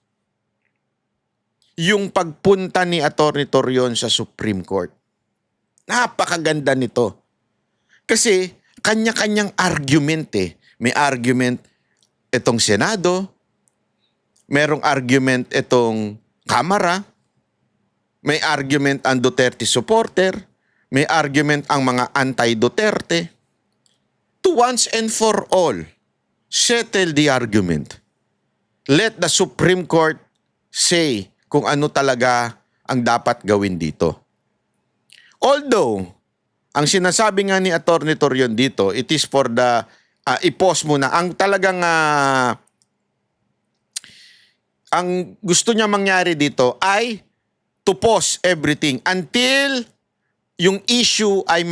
Yung pagpunta ni Atty. Torion sa Supreme Court. Napakaganda nito. Kasi kanya-kanyang argument eh. May argument itong Senado, merong argument itong Kamara, may argument ang Duterte supporter, may argument ang mga anti-Duterte. To once and for all, settle the argument. Let the Supreme Court say kung ano talaga ang dapat gawin dito. Although, ang sinasabi nga ni Atty. Torion dito, it is for the, i-pause muna. Ang talagang, ang gusto niya mangyari dito ay to pause everything until yung issue ay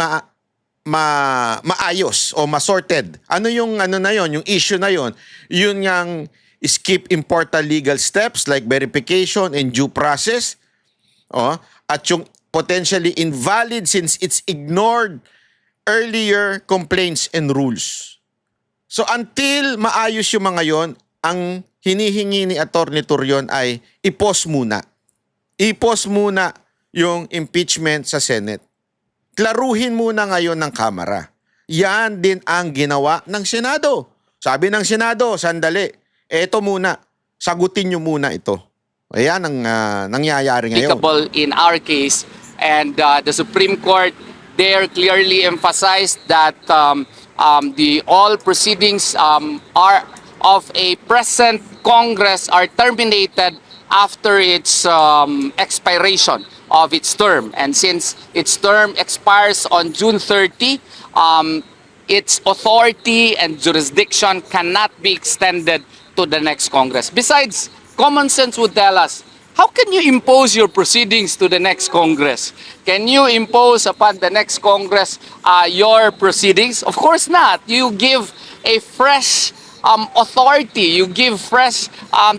maayos o masorted. Ano yung na yon, yung issue na yon? Yun ngang skip important legal steps like verification and due process. At yung potentially invalid since it's ignored earlier complaints and rules. So until maayos yung mga yon, ang hinihingi ni Atty. Torion ay i-pause muna. I-pause muna yung impeachment sa Senate. Klaruhin muna ngayon ng Kamara. Yan din ang ginawa ng Senado. Sabi ng Senado, sandali, eto muna, sagutin nyo muna ito. Ayan ang nangyayari ngayon. Applicable in our case And the Supreme Court there clearly emphasized that the all proceedings are of a present Congress are terminated after its expiration of its term. And since its term expires on June 30, its authority and jurisdiction cannot be extended to the next Congress. Besides, common sense would tell us, how can you impose your proceedings to the next Congress? Can you impose upon the next Congress your proceedings? Of course not. You give a fresh authority, you give fresh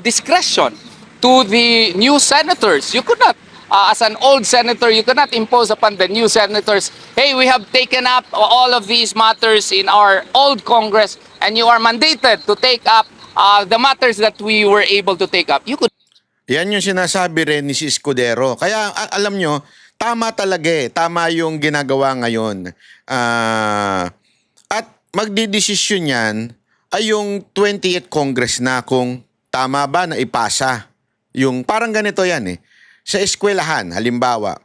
discretion to the new senators. You could not, as an old senator, you cannot impose upon the new senators, hey, we have taken up all of these matters in our old Congress and you are mandated to take up the matters that we were able to take up. You could. Yan yung sinasabi rin ni si Escudero. Kaya alam nyo, tama talaga eh. Tama yung ginagawa ngayon. At magdidesisyon yan ay yung 20th Congress na kung tama ba na ipasa. Yung parang ganito yan eh. Sa eskwelahan, halimbawa,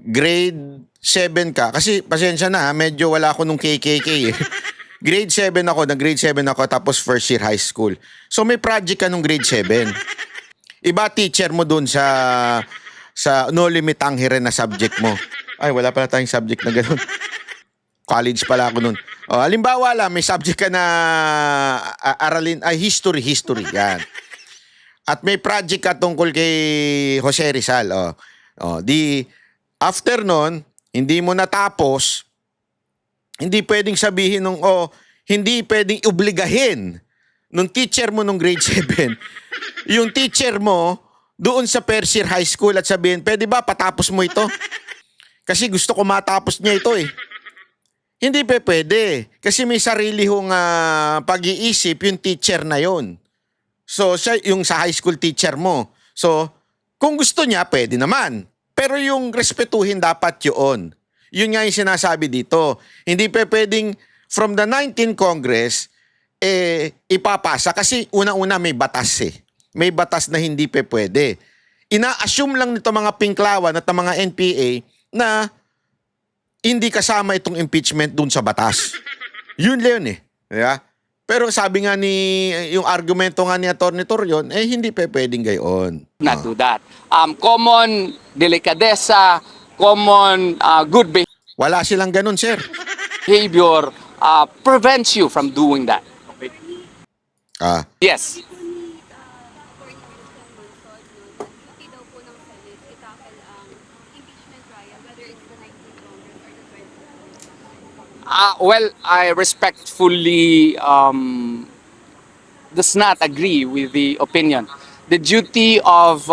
grade 7 ka. Kasi pasensya na, medyo wala ako nung KKK eh. Grade 7 ako, nag-grade 7 ako, tapos first year high school. So may project ka nung grade 7. Iba teacher mo dun sa no limit anghere na subject mo. Ay, wala pala tayong subject na ganun. College pala ako nun. O, halimbawa lang, may subject ka na aralin, history, yan. At may project ka tungkol kay Jose Rizal. Di after nun, hindi mo natapos, hindi pwedeng sabihin nung, hindi pwedeng obligahin nung teacher mo nung grade 7, yung teacher mo doon sa first year high school at sabihin, pwede ba patapos mo ito? Kasi gusto ko matapos niya ito eh. Hindi pwede. Kasi may sarili hong pag-iisip yung teacher na yon. So, siya yung sa high school teacher mo. So, kung gusto niya, pwede naman. Pero yung respetuhin dapat yun. Yun nga yung sinasabi dito. Hindi pwedeng from the 19th Congress, ipapasa. Kasi unang-una may batas eh. May batas na hindi pwede. Ina-assume lang nito mga pinklawan at mga NPA na hindi kasama itong impeachment dun sa batas. Yun lang eh. Yeah? Pero sabi nga yung argumento nga ni Atty. Torion, hindi pwedeng gayon. Not do that. Common delicadeza, common good Wala silang ganun, sir. behavior prevents you from doing that. Yes. Duty daw po ng Senate itakal ang impeachment trial, whether it's the 19th Congress or the 20th. Well, I respectfully does not agree with the opinion. The duty of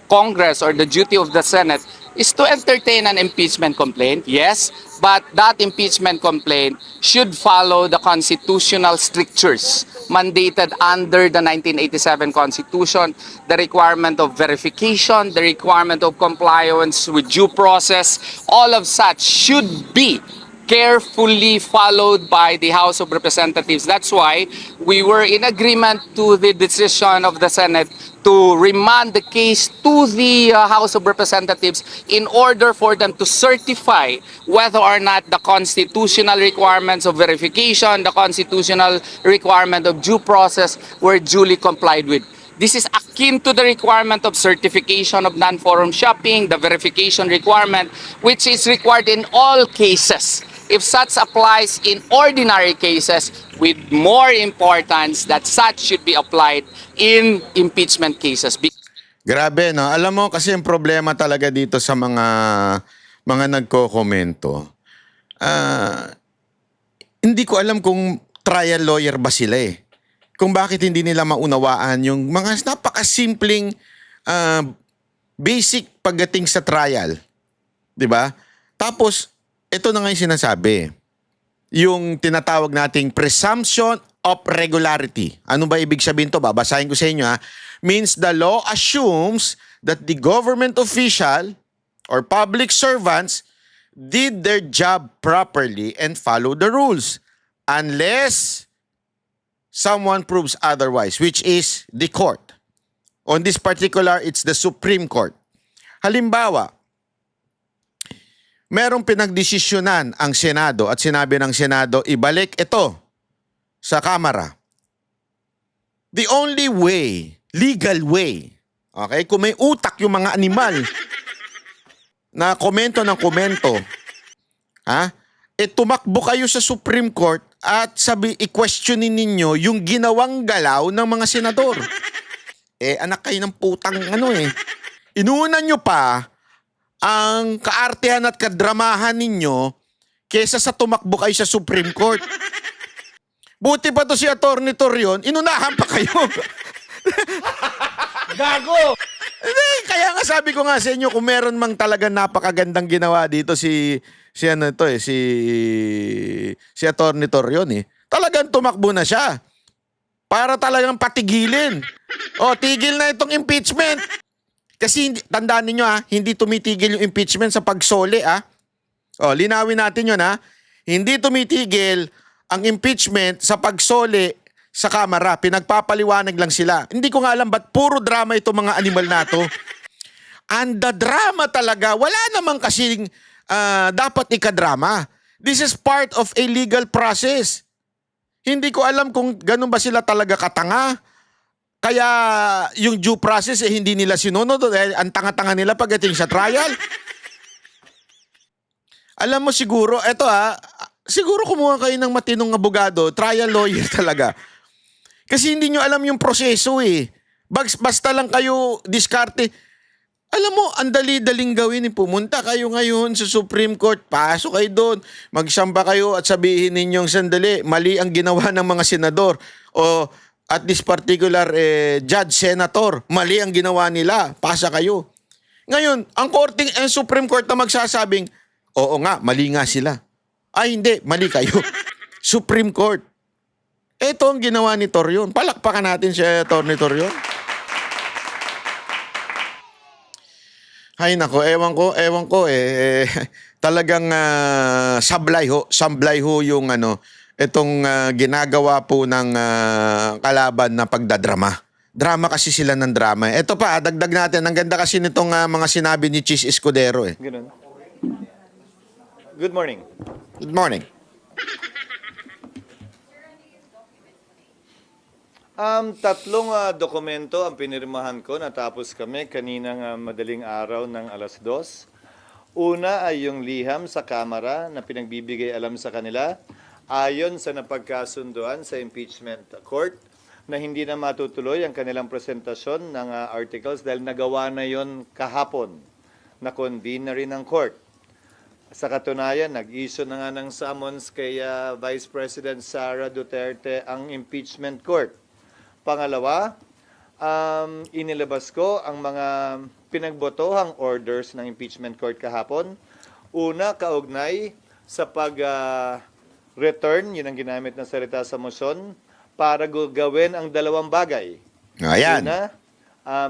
Congress or the duty of the Senate is to entertain an impeachment complaint, yes, but that impeachment complaint should follow the constitutional strictures mandated under the 1987 Constitution, the requirement of verification, the requirement of compliance with due process. All of such should be carefully followed by the House of Representatives. That's why we were in agreement to the decision of the Senate to remand the case to the House of Representatives in order for them to certify whether or not the constitutional requirements of verification, the constitutional requirement of due process were duly complied with. This is akin to the requirement of certification of non-forum shopping, the verification requirement, which is required in all cases. If such applies in ordinary cases, with more importance that such should be applied in impeachment cases. Grabe, no? Alam mo, kasi yung problema talaga dito sa mga nagko-komento, hindi ko alam kung trial lawyer ba sila eh. Kung bakit hindi nila maunawaan yung mga napakasimpleng basic pagdating sa trial. 'Di ba? Tapos, ito na nga yung sinasabi. Yung tinatawag nating presumption of regularity. Ano ba ibig sabihin to? Babasahin ko sa inyo ha. Means the law assumes that the government official or public servants did their job properly and follow the rules. Unless someone proves otherwise, which is the court. On this particular, it's the Supreme Court. Halimbawa, merong pinagdesisyonan ang Senado at sinabi ng Senado, ibalik ito sa Kamara. The only way, legal way, okay, kung may utak yung mga animal na komento ng komento, tumakbo kayo sa Supreme Court at i-questionin ninyo yung ginawang galaw ng mga senador. Anak kayo ng putang Inuunan nyo pa ang kaartehan at kadramahan ninyo kesa sa tumakbo kayo sa Supreme Court. Buti pa to si Atty. Torion, inunahan pa kayo. Gago! Hindi, kaya nga sabi ko nga sa inyo, kung meron mang talagang napakagandang ginawa dito si Atty. Torion Talagang tumakbo na siya. Para talagang patigilin. Tigil na itong impeachment. Kasi tandaan niyo hindi tumitigil yung impeachment sa pagsoli linawin natin yun Hindi tumitigil ang impeachment sa pagsoli sa Kamara. Pinagpapaliwanag lang sila. Hindi ko nga alam ba't puro drama itong mga animal na to. Anda drama talaga. Wala namang kasing dapat ikadrama. This is part of a legal process. Hindi ko alam kung ganun ba sila talaga katanga. Kaya yung due process hindi nila sinunod dahil ang tanga-tanga nila pagdating sa trial. Alam mo siguro, siguro kumuha kayo ng matinong abogado, trial lawyer talaga. Kasi hindi nyo alam yung proseso Basta lang kayo diskarte. Alam mo, ang dali-daling gawin pumunta kayo ngayon sa Supreme Court, pasok kayo doon, magsamba kayo at sabihin ninyong sandali, mali ang ginawa ng mga senador o at this particular judge, senator, mali ang ginawa nila, pasa kayo. Ngayon, ang Supreme Court na magsasabing, oo nga, mali nga sila. Ay hindi, mali kayo. Supreme Court. Ito ang ginawa ni Torion. Palakpakan natin si Atty. Torion. Ay nako, ewan ko talagang sablay ho yung itong ginagawa po ng kalaban na pagdadrama. Drama kasi sila ng drama. Ito pa, dagdag natin. Ang ganda kasi nitong mga sinabi ni Chis Escudero Ganun. Good morning. Good morning. Tatlong dokumento ang pinirmahan ko natapos kami kaninang madaling araw ng 2:00. Una ay yung liham sa Kamara na pinagbibigay alam sa kanila ayon sa napagkasunduan sa impeachment court na hindi na matutuloy ang kanilang presentasyon ng articles dahil nagawa na yon kahapon na convene na rin ng court. Sa katunayan, nag-issue na nga ng summons kay Vice President Sara Duterte ang impeachment court. Pangalawa, inilabas ko ang mga pinagbotohang orders ng impeachment court kahapon. Una, kaugnay sa pag-return, yun ang ginamit na salita sa motion, para gawin ang dalawang bagay. Ayan. Una,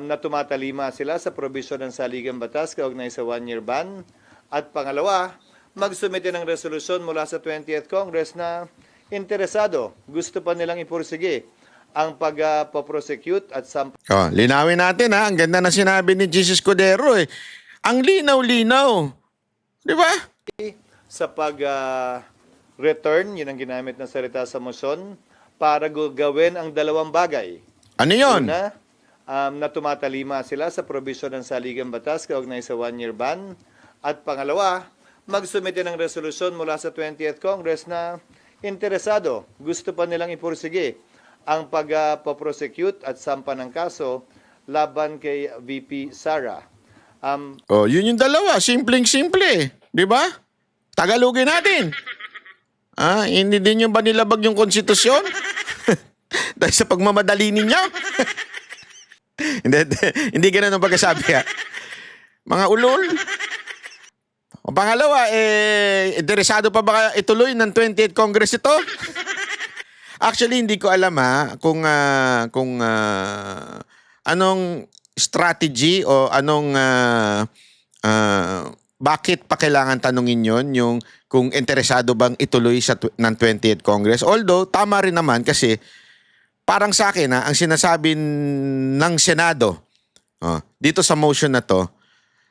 na tumatalima sila sa probisyon ng saligang batas kaugnay sa 1-year ban. At pangalawa, magsumite ng resolusyon mula sa 20th Congress na interesado, gusto pa nilang ipursige ang pag-prosecute at linawin natin Ang ganda na sinabi ni Jesus Escudero Ang linaw-linaw. Di ba? sa pag-return, yun ang ginamit na salita sa motion, para gawin ang dalawang bagay. Ano yun? Una, na tumatalima sila sa probisyon ng saligang batas kaugnay sa 1-year ban. At pangalawa, magsumite ng resolusyon mula sa 20th Congress na interesado, gusto pa nilang ipursige ang pag-prosecute at sampa ng kaso laban kay VP Sara. Yun yung dalawa. Simpleng-simple. Di ba? Tagalogin natin. Hindi din yung ba nilabag yung konstitusyon? Dahil sa pagmamadali ninyo? hindi ganun ang pagkasabi Mga ulol. O pangalawa, interesado pa ba ituloy ng 20th Congress ito? Actually, hindi ko alam kung anong strategy o anong bakit pa kailangan tanungin yon yung kung interesado bang ituloy ng 20th Congress. Although, tama rin naman kasi parang sa akin ang sinasabi ng Senado dito sa motion na to,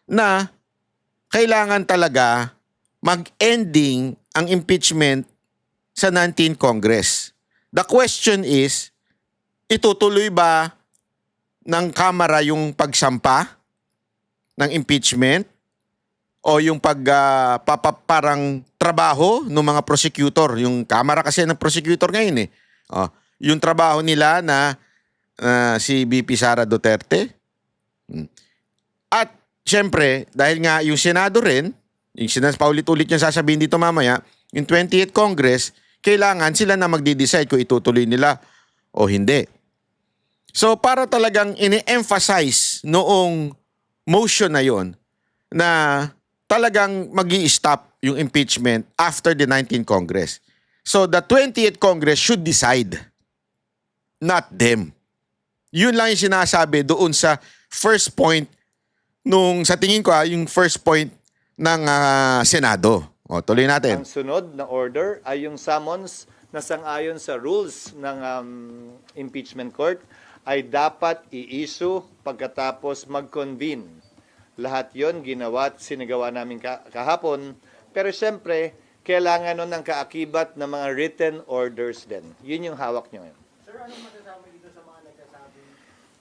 na kailangan talaga mag-ending ang impeachment sa 19th Congress. The question is, itutuloy ba ng Kamara yung pagsampa ng impeachment o yung parang trabaho ng mga prosecutor? Yung Kamara kasi ng prosecutor ngayon eh. Yung trabaho nila na si VP Sara Duterte. At syempre, dahil nga yung Senado rin, yung paulit-ulit niya sasabihin dito mamaya, yung 20th Congress, kailangan sila na magdi-decide kung itutuloy nila o hindi. So para talagang ini-emphasize noong motion na yon na talagang magi-stop yung impeachment after the 19th Congress. So the 20th Congress should decide, not them. Yun lang yung sinasabi doon sa first point sa tingin ko yung first point ng Senado. O, tuloy natin. Ang sunod na order ay yung summons na sang-ayon sa rules ng impeachment court ay dapat i-issue pagkatapos mag-convene. Lahat yon ginawa at sinagawa namin kahapon. Pero siyempre, kailangan nun ng kaakibat ng mga written orders din. Yun yung hawak nyo ngayon. Sir, anong masasabi dito sa mga nagsasabing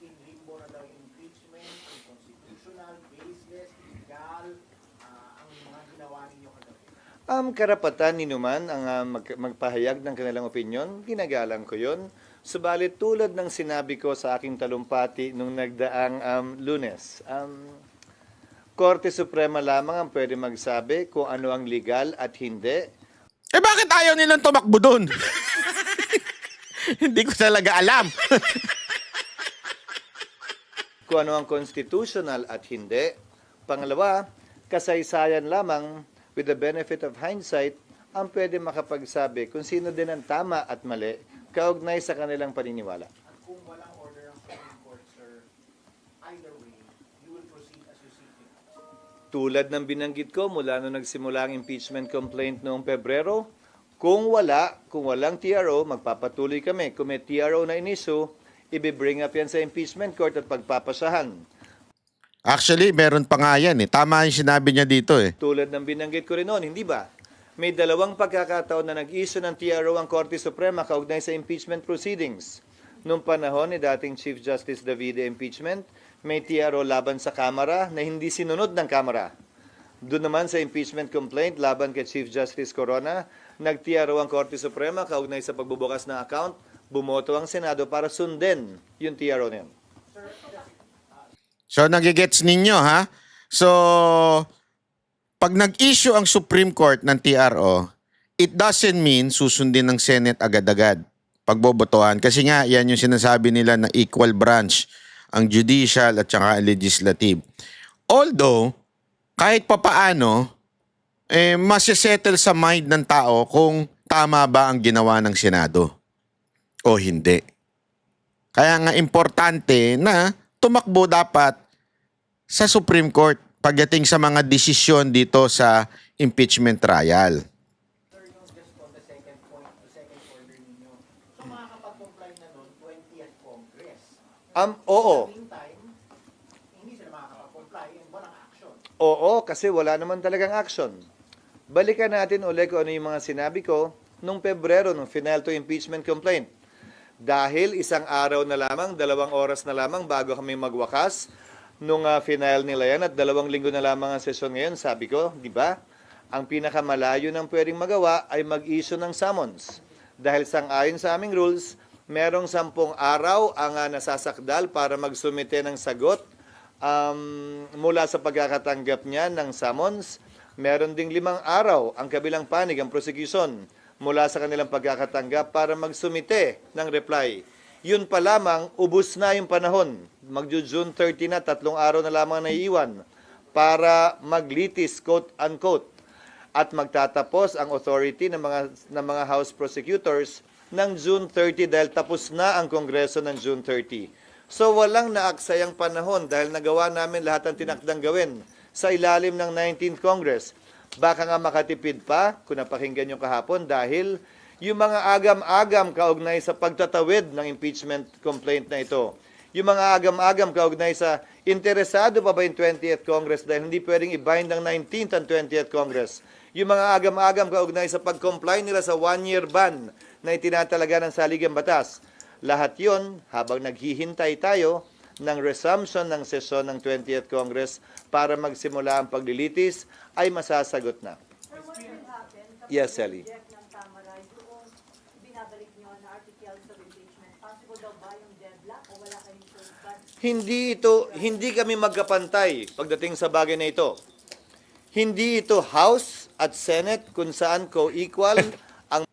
in limbo na daw yung impeachment, unconstitutional, baseless, illegal, ang mga ginawa ninyo kagabi? Karapatan ni Numan ang magpahayag ng kanilang opinion. Ginagalang ko yon. Subalit tulad ng sinabi ko sa aking talumpati nung nagdaang Lunes, Korte Suprema lamang ang pwede magsabi kung ano ang legal at hindi. Eh bakit ayaw nilang tumakbo doon? Hindi ko talaga alam. Kung ano ang constitutional at hindi. Pangalawa, kasaysayan lamang with the benefit of hindsight ang pwede makapagsabi kung sino din ang tama at mali kaugnay sa kanilang paniniwala. At kung walang order ang Supreme Court, sir, either way, you will proceed as you see fit. Tulad ng binanggit ko mula nung nagsimula ang impeachment complaint noong Pebrero, kung walang TRO, magpapatuloy kami. Kung may TRO na inisu, i-bring up yan sa impeachment court at pagpapasahan. Actually, meron pa nga yan eh. Tama yung sinabi niya dito eh. Tulad ng binanggit ko rin noon, hindi ba? May dalawang pagkakataon na nag-issue ng TRO ang Korte Suprema kaugnay sa impeachment proceedings. Noong panahon ni dating Chief Justice Davide impeachment, may TRO laban sa Kamara na hindi sinunod ng Kamara. Doon naman sa impeachment complaint laban kay Chief Justice Corona, nag-TRO ang Korte Suprema kaugnay sa pagbubukas ng account, bumoto ang Senado para sundin yung TRO na yun. So, nagigets ninyo, ha? So, pag nag-issue ang Supreme Court ng TRO, it doesn't mean susundin ng Senate agad-agad pagbobotohan. Kasi nga, yan yung sinasabi nila na equal branch, ang judicial at saka legislative. Although, kahit papaano, masisettle sa mind ng tao kung tama ba ang ginawa ng Senado o hindi. Kaya nga importante na tumakbo dapat sa Supreme Court pagdating sa mga desisyon dito sa impeachment trial. Sir, yung just on the second point, the second order ninyo, so makakapag-comply na doon 20th Congress. Oo. In the meantime, hindi sila makakapag-comply and walang action. Oo, kasi wala naman talagang action. Balikan natin ulit kung ano yung mga sinabi ko nung Pebrero, nung final to impeachment complaint. Dahil isang araw na lamang, 2 oras na lamang bago kami magwakas nung final nila yan at 2 linggo na lamang ang sesyon ngayon, sabi ko, di ba? Ang pinakamalayo ng pwedeng magawa ay mag-issue ng summons. Dahil sang-ayon sa aming rules, merong 10 araw ang nasasakdal para magsumite ng sagot mula sa pagkakatanggap niya ng summons. Meron ding 5 araw ang kabilang panig, ang prosecution, mula sa kanilang pagkakatanggap para magsumite ng reply. Yun pa lamang, ubus na yung panahon. Magjo-June 30 na, 3 araw na lamang naiiwan para maglitis, quote-unquote. At magtatapos ang authority ng mga House prosecutors ng June 30 dahil tapos na ang Kongreso ng June 30. So walang naaksayang panahon dahil nagawa namin lahat ng tinakdang gawin sa ilalim ng 19th Congress. Baka nga makatipid pa kung napakinggan nyo kahapon dahil yung mga agam-agam kaugnay sa pagtatawid ng impeachment complaint na ito, Yung mga agam-agam kaugnay sa interesado pa ba yung 20th Congress dahil hindi pwedeng i-bind ang 19th and 20th Congress. Yung mga agam-agam kaugnay sa pag-comply nila sa one-year ban na itinatalaga ng saligang batas. Lahat yon habang naghihintay tayo ng resumption ng sesyon ng 20th Congress para magsimula ang paglilitis ay masasagot na. Sir, what will happen kapag Yes, Sally. reject ng Kamara yung binabalik nyo na articles of impeachment? Possible daw ba yung deadlock o wala kayong choice but Hindi kami magkapantay pagdating sa bagay na ito. Hindi ito House at Senate kung saan co-equal ang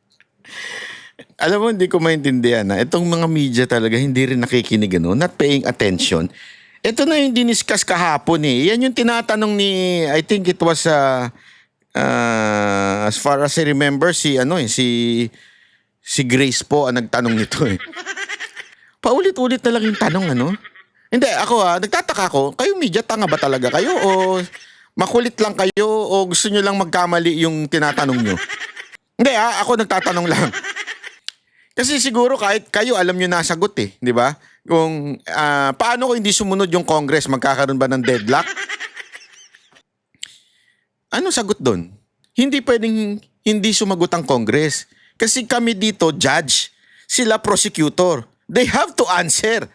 Alam mo, hindi ko maintindihan na itong mga media talaga hindi rin nakikinig, ano, not paying attention. Ito na yung diniscuss kahapon eh. Yan yung tinatanong ni, I think it was, as far as I remember, si Grace po ang nagtanong nito eh. Paulit-ulit na lang yung tanong, ano? Hindi, ako nagtataka ko, kayo media, tanga ba talaga kayo? O makulit lang kayo? O gusto nyo lang magkamali yung tinatanong nyo? Hindi, ako nagtatanong lang. Kasi siguro kahit kayo alam nyo nasagot eh, di ba? Kung paano kung hindi sumunod yung Congress, magkakaroon ba ng deadlock? Ano sagot doon? Hindi pwedeng hindi sumagot ang Congress. Kasi kami dito, judge. Sila prosecutor. They have to answer.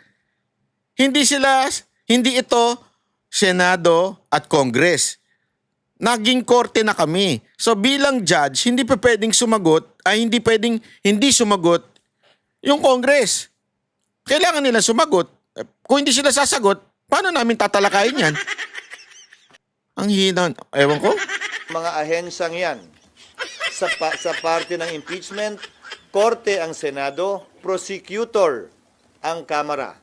Hindi ito Senado at Congress. Naging korte na kami. So bilang judge, hindi pa pwedeng sumagot, hindi pwedeng hindi sumagot yung Congress. Kailangan nila sumagot. Kung hindi sila sasagot, paano namin tatalakayin yan? Ang hina. Ewan ko. mga ahensyang yan. Sa parte ng impeachment, korte ang Senado, prosecutor ang Kamara.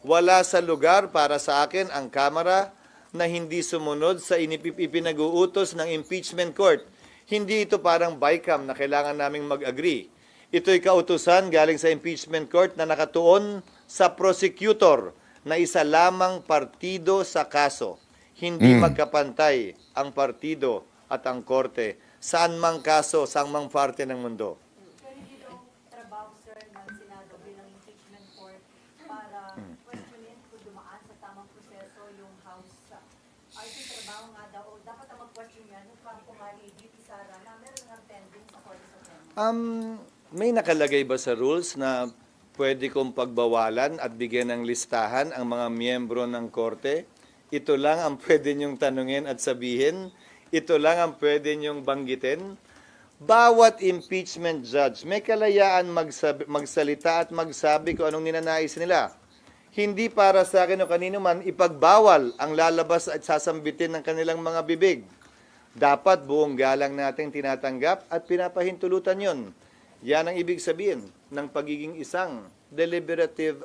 Wala sa lugar para sa akin ang Kamara na hindi sumunod sa ipinag-uutos ng impeachment court. Hindi ito parang BICAM na kailangan naming mag-agree. Ito'y kautusan galing sa impeachment court na nakatuon sa prosecutor na isa lamang partido sa kaso. Hindi magkapantay ang partido at ang korte saan mang kaso, saan mang parte ng mundo. Pero hindi daw trabaho, sir, ng Senado bilang impeachment court para questionin kung dumaan sa tamang proseso yung House. Ay, yung trabaho nga daw, o dapat ang mag-question yan, yung kampo nga ni Beauty Sara na meron nga pending sa Korte Suprema. May nakalagay ba sa rules na pwede kong pagbawalan at bigyan ng listahan ang mga miyembro ng korte? Ito lang ang pwede niyong tanungin at sabihin? Ito lang ang pwede niyong banggitin? Bawat impeachment judge may kalayaan magsalita at magsabi kung anong ninanais nila. Hindi para sa akin o kanino man ipagbawal ang lalabas at sasambitin ng kanilang mga bibig. Dapat buong galang nating tinatanggap at pinapahintulutan yon. Yan ang ibig sabihin ng pagiging isang deliberative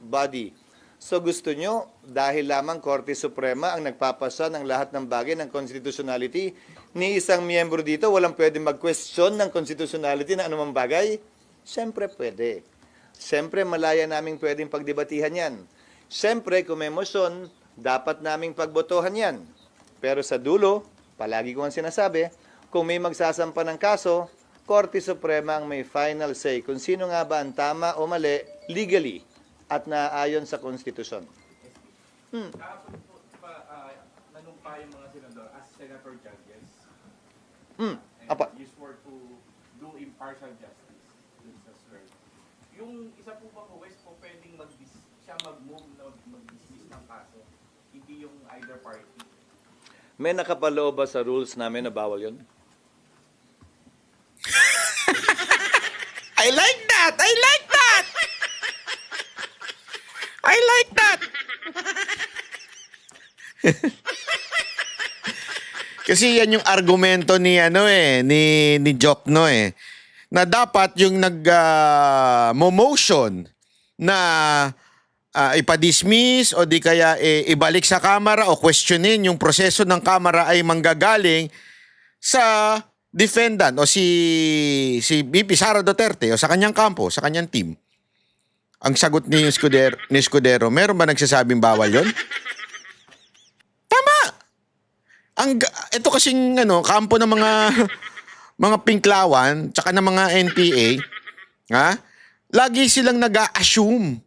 body. So gusto nyo, dahil lamang Korte Suprema ang nagpapasa ng lahat ng bagay ng constitutionality, ni isang miyembro dito walang pwede mag-question ng constitutionality na anumang bagay? Siyempre pwede. Siyempre malaya naming pwedeng pagdebatihan yan. Siyempre kung may motion, dapat naming pagbotohan yan. Pero sa dulo, palagi ko ang sinasabi, kung may magsasampa ng kaso, Korte Suprema ang may final say kung sino nga ba ang tama o mali legally at naayon sa konstitusyon. Kahapon po nanumpa yung mga senador as senator judges. Apa. You swore to do impartial justice. Yung isa po ba po, po pwedeng siya mag-move na mag-dismiss ng kaso, hindi yung either party? May nakapaloob ba sa rules namin na bawal yun? I like that! I like that! I like that! Kasi yan yung argumento ni ni Jokno na dapat yung motion na ipa-dismiss o di kaya ibalik sa Kamara o questionin yung proseso ng Kamara ay manggagaling sa defendant o si BP Sara Duterte o sa kanyang kampo, sa kanyang team. Ang sagot ni Escudero, meron ba nagsasabing bawal yon? Tama! Ito kasing kampo ng mga pinklawan tsaka ng mga NPA, lagi silang nag-a-assume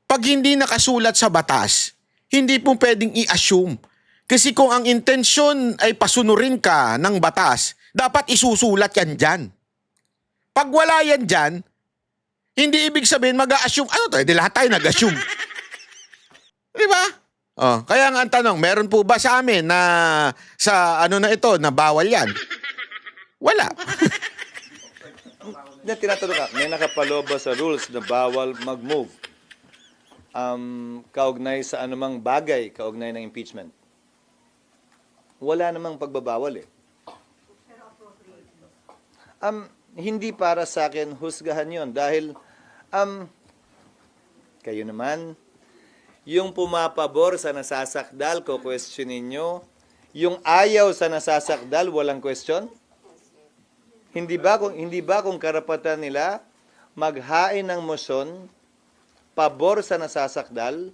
pag hindi nakasulat sa batas, hindi po pwedeng i-assume. Kasi kung ang intensyon ay pasunurin ka ng batas, dapat isusulat yan dyan. Pag wala yan dyan, hindi ibig sabihin mag-a-assume. Ano to? Di lahat tayo nag-assume. Di ba? Oh, kaya nga ang tanong, meron po ba sa amin na sa ano na ito, na bawal yan? Wala. Tinatanong ka, may nakapaloba sa rules na bawal mag-move kaugnay sa anumang bagay kaugnay ng impeachment. Wala namang pagbabawal eh. Hindi para sa akin husgahan yon dahil kayo naman, yung pumapabor sa nasasakdal, ko questionin nyo. Yung ayaw sa nasasakdal, walang question? Hindi ba kung karapatan nila maghain ng motion pabor sa nasasakdal,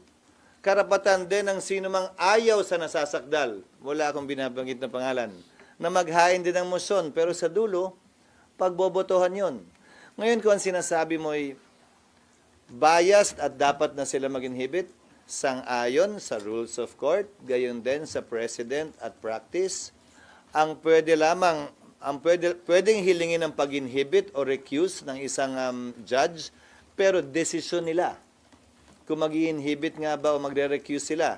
karapatan din ng sino mang ayaw sa nasasakdal, wala akong binabanggit na pangalan, na maghain din ng motion, pero sa dulo, pagbobotohan yon. Ngayon kung ang sinasabi mo ay biased at dapat na sila mag-inhibit, sang-ayon sa rules of court, gayon din sa precedent at practice, ang pwedeng hilingin ng pag-inhibit o recuse ng isang judge, pero desisyon nila kung mag-i-inhibit nga ba o magre-recuse sila.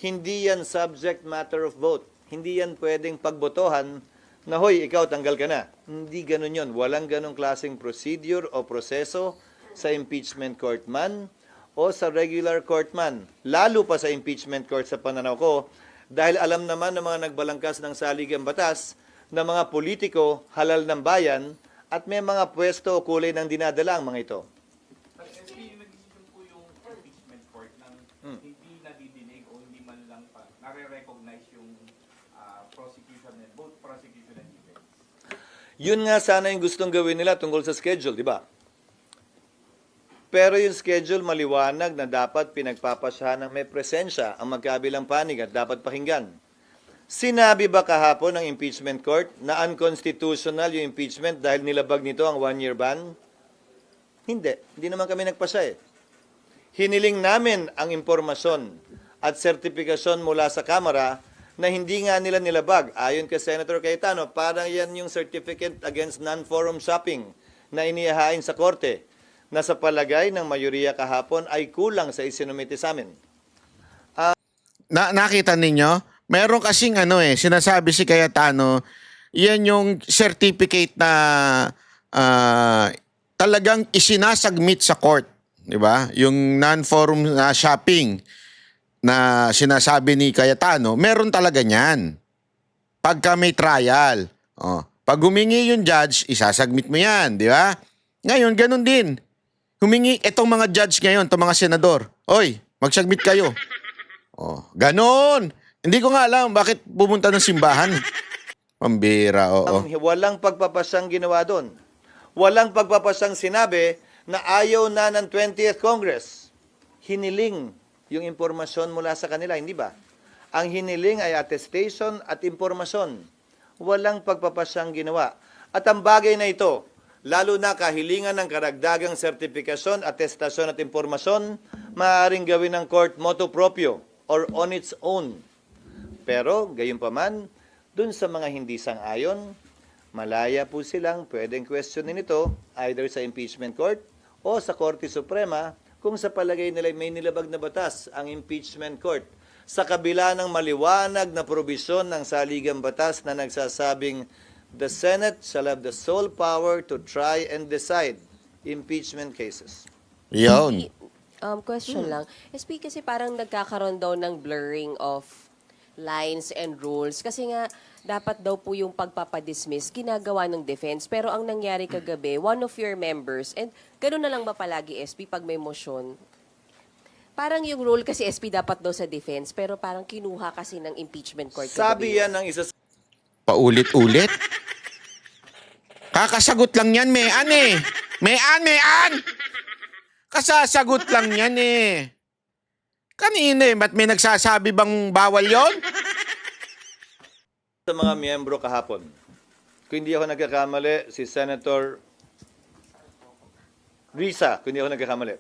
Hindi yan subject matter of vote. Hindi yan pwedeng pagbotohan na, hoy, ikaw, tanggal ka na. Hindi ganun yun. Walang ganung klaseng procedure o proseso sa impeachment court man o sa regular court man. Lalo pa sa impeachment court sa pananaw ko, dahil alam naman ng mga nagbalangkas ng saligang batas na mga politiko halal ng bayan at may mga pwesto o kulay ng dinadala ang mga ito. But SP, nag-decision po yung impeachment court ng hindi nadidinig o hindi man lang pa nare-recognize yung prosecution and both prosecution and defense. Yun nga sana yung gustong gawin nila tungkol sa schedule, di ba? Pero yung schedule maliwanag na dapat pinagpapasyahan ng may presensya ang magkabilang panig at dapat pakinggan. Sinabi ba kahapon ng impeachment court na unconstitutional yung impeachment dahil nilabag nito ang 1-year ban? Hindi. Hindi naman kami nagpasya eh. Hiniling namin ang impormasyon at sertifikasyon mula sa Kamara na hindi nga nila nilabag. Ayon kay Senator Cayetano, parang yan yung certificate against non-forum shopping na inihahain sa korte na sa palagay ng mayoriya kahapon ay kulang sa isinumite sa amin. Nakita ninyo? Meron kasing sinasabi si Cayetano, yan yung certificate na talagang isinasubmit sa court, di ba? Yung non-forum shopping na sinasabi ni Cayetano, meron talaga niyan. Pagka may trial. Pag humingi yung judge, isasubmit mo yan, di ba? Ngayon, ganun din. Humingi itong mga judge ngayon, itong mga senador. Oy, mag-submit kayo. Ganun. Hindi ko nga alam bakit pumunta ng simbahan. Pambira, oo. Walang pagpapasyang ginawa doon. Walang pagpapasyang sinabi na ayaw na ng 20th Congress. Hiniling yung impormasyon mula sa kanila, hindi ba? Ang hiniling ay attestation at impormasyon. Walang pagpapasyang ginawa. At ang bagay na ito, lalo na kahilingan ng karagdagang sertifikasyon, atestasyon at impormasyon, maaaring gawin ng court motu proprio or on its own. Pero, gayunpaman, dun sa mga hindi sang-ayon, malaya po silang pwedeng questionin ito either sa impeachment court o sa Korte Suprema kung sa palagay nila may nilabag na batas ang impeachment court. Sa kabila ng maliwanag na probisyon ng saligang batas na nagsasabing the Senate shall have the sole power to try and decide impeachment cases. Yun. Question lang. SP, kasi parang nagkakaroon daw ng blurring of lines and rules. Kasi nga, dapat daw po yung pagpapadismiss ginagawa ng defense. Pero ang nangyari kagabi, one of your members, and gano'n na lang ba palagi, SP, pag may motion? Parang yung rule kasi, SP, dapat daw sa defense, pero parang kinuha kasi ng impeachment court. Sabi yan ng isa Paulit-ulit? Kakasagot lang yan, Mean eh. Mean! Kasasagot lang yan eh. Kanina eh, ba't may nagsasabi bang bawal yon? sa mga miyembro kahapon. Kung hindi ako nagkakamali, si Senator Risa, kung hindi ako nagkakamali.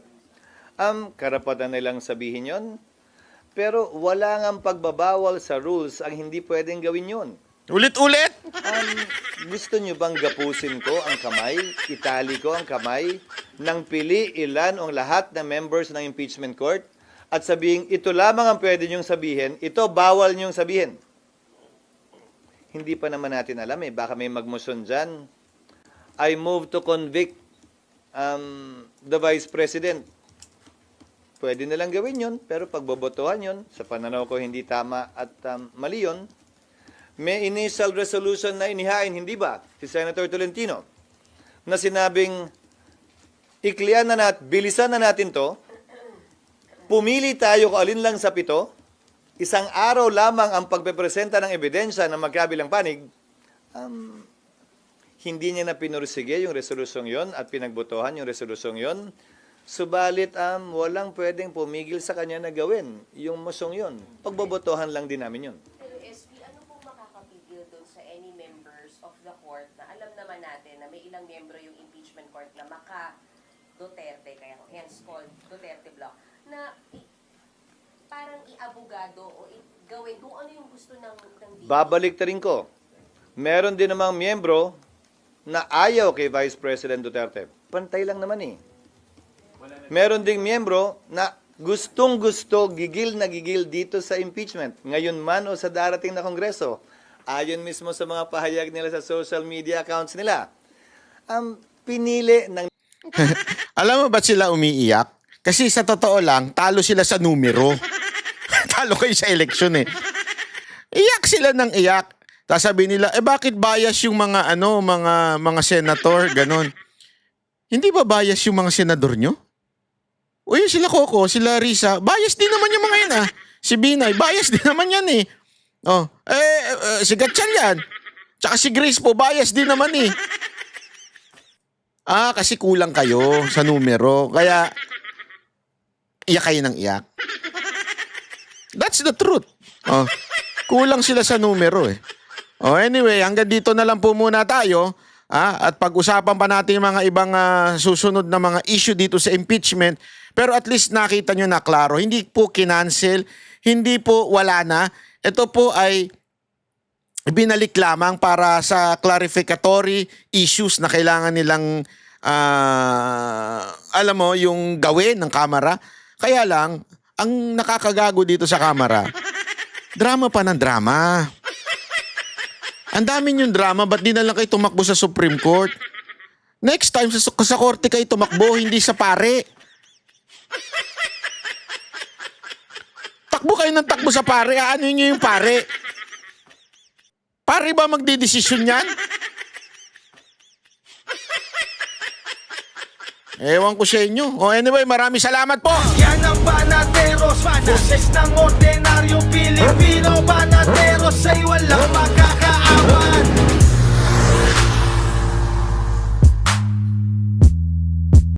Karapatan nilang sabihin yon. Pero wala ngang pagbabawal sa rules ang hindi pwedeng gawin yon. Ulit-ulit! Gusto nyo bang gapusin ko ang kamay, itali ko ang kamay, nang pili ilan o lahat na members ng impeachment court at sabihin, ito lamang ang pwede nyong sabihin, ito bawal nyong sabihin. Hindi pa naman natin alam baka may magmotion dyan. I move to convict the Vice President. Pwede nilang gawin yun, pero pagbobotohan yun, sa pananaw ko hindi tama at mali yun. May initial resolution na inihain, hindi ba, si Senator Tolentino, na sinabing, iklian na bilisan na natin to, pumili tayo kung alin lang sa 7, isang araw lamang ang pagpepresenta ng ebidensya ng magkabilang panig, hindi niya na pinursige yung resolusyong yon at pinagbotohan yung resolusyong yon. Subalit, walang pwedeng pumigil sa kanya na gawin yung mosyong yon. Pagbobotohan lang din namin yun. Pero SP, ano pong makakapigil doon sa any members of the court na alam naman natin na may ilang membro yung impeachment court na maka-Duterte, kaya hence called Duterte Block, na parang iabogado o gawin kung ano yung gusto ng DA. Babalik ta rin ko. Meron din namang miyembro na ayaw kay Vice President Duterte. Pantay lang naman Meron ding miyembro na gustong-gusto, gigil na gigil dito sa impeachment. Ngayon man o sa darating na Kongreso. Ayon mismo sa mga pahayag nila sa social media accounts nila. Pinili ng... Alam mo ba't sila umiiyak? Kasi sa totoo lang, talo sila sa numero. Talo kayo sa eleksyon Iyak sila ng iyak. Tapos sabi nila, bakit bias yung mga mga senator, ganon. Hindi ba bias yung mga senador nyo? O yun sila Coco, sila Risa, bias din naman yung mga yun Si Binay, bias din naman yan si Gatchan yan. Tsaka si Grace po, bias din naman kasi kulang kayo sa numero. Kaya, iyak kayo ng iyak. That's the truth. Kulang sila sa numero anyway, hanggang dito na lang po muna tayo. At pag-usapan pa natin yung mga ibang susunod na mga issue dito sa impeachment. Pero at least nakita nyo na klaro. Hindi po kinancel, hindi po wala na. Ito po ay binalik lamang para sa clarificatory issues na kailangan nilang alam mo, yung gawin ng Kamara. Kaya lang, ang nakakagago dito sa Kamara, drama pa ng drama. Ang dami yung drama, ba't di na lang kayo tumakbo sa Supreme Court? Next time, sa korte kayo tumakbo, hindi sa pare. Takbo kayo ng takbo sa pare, ano nyo yung pare? Pare ba magdidesisyon yan? Ewan ko sa inyo. Anyway, maraming salamat po. Yan ang Banateros, boses ng ordinaryo Pilipino. Banateros ay walang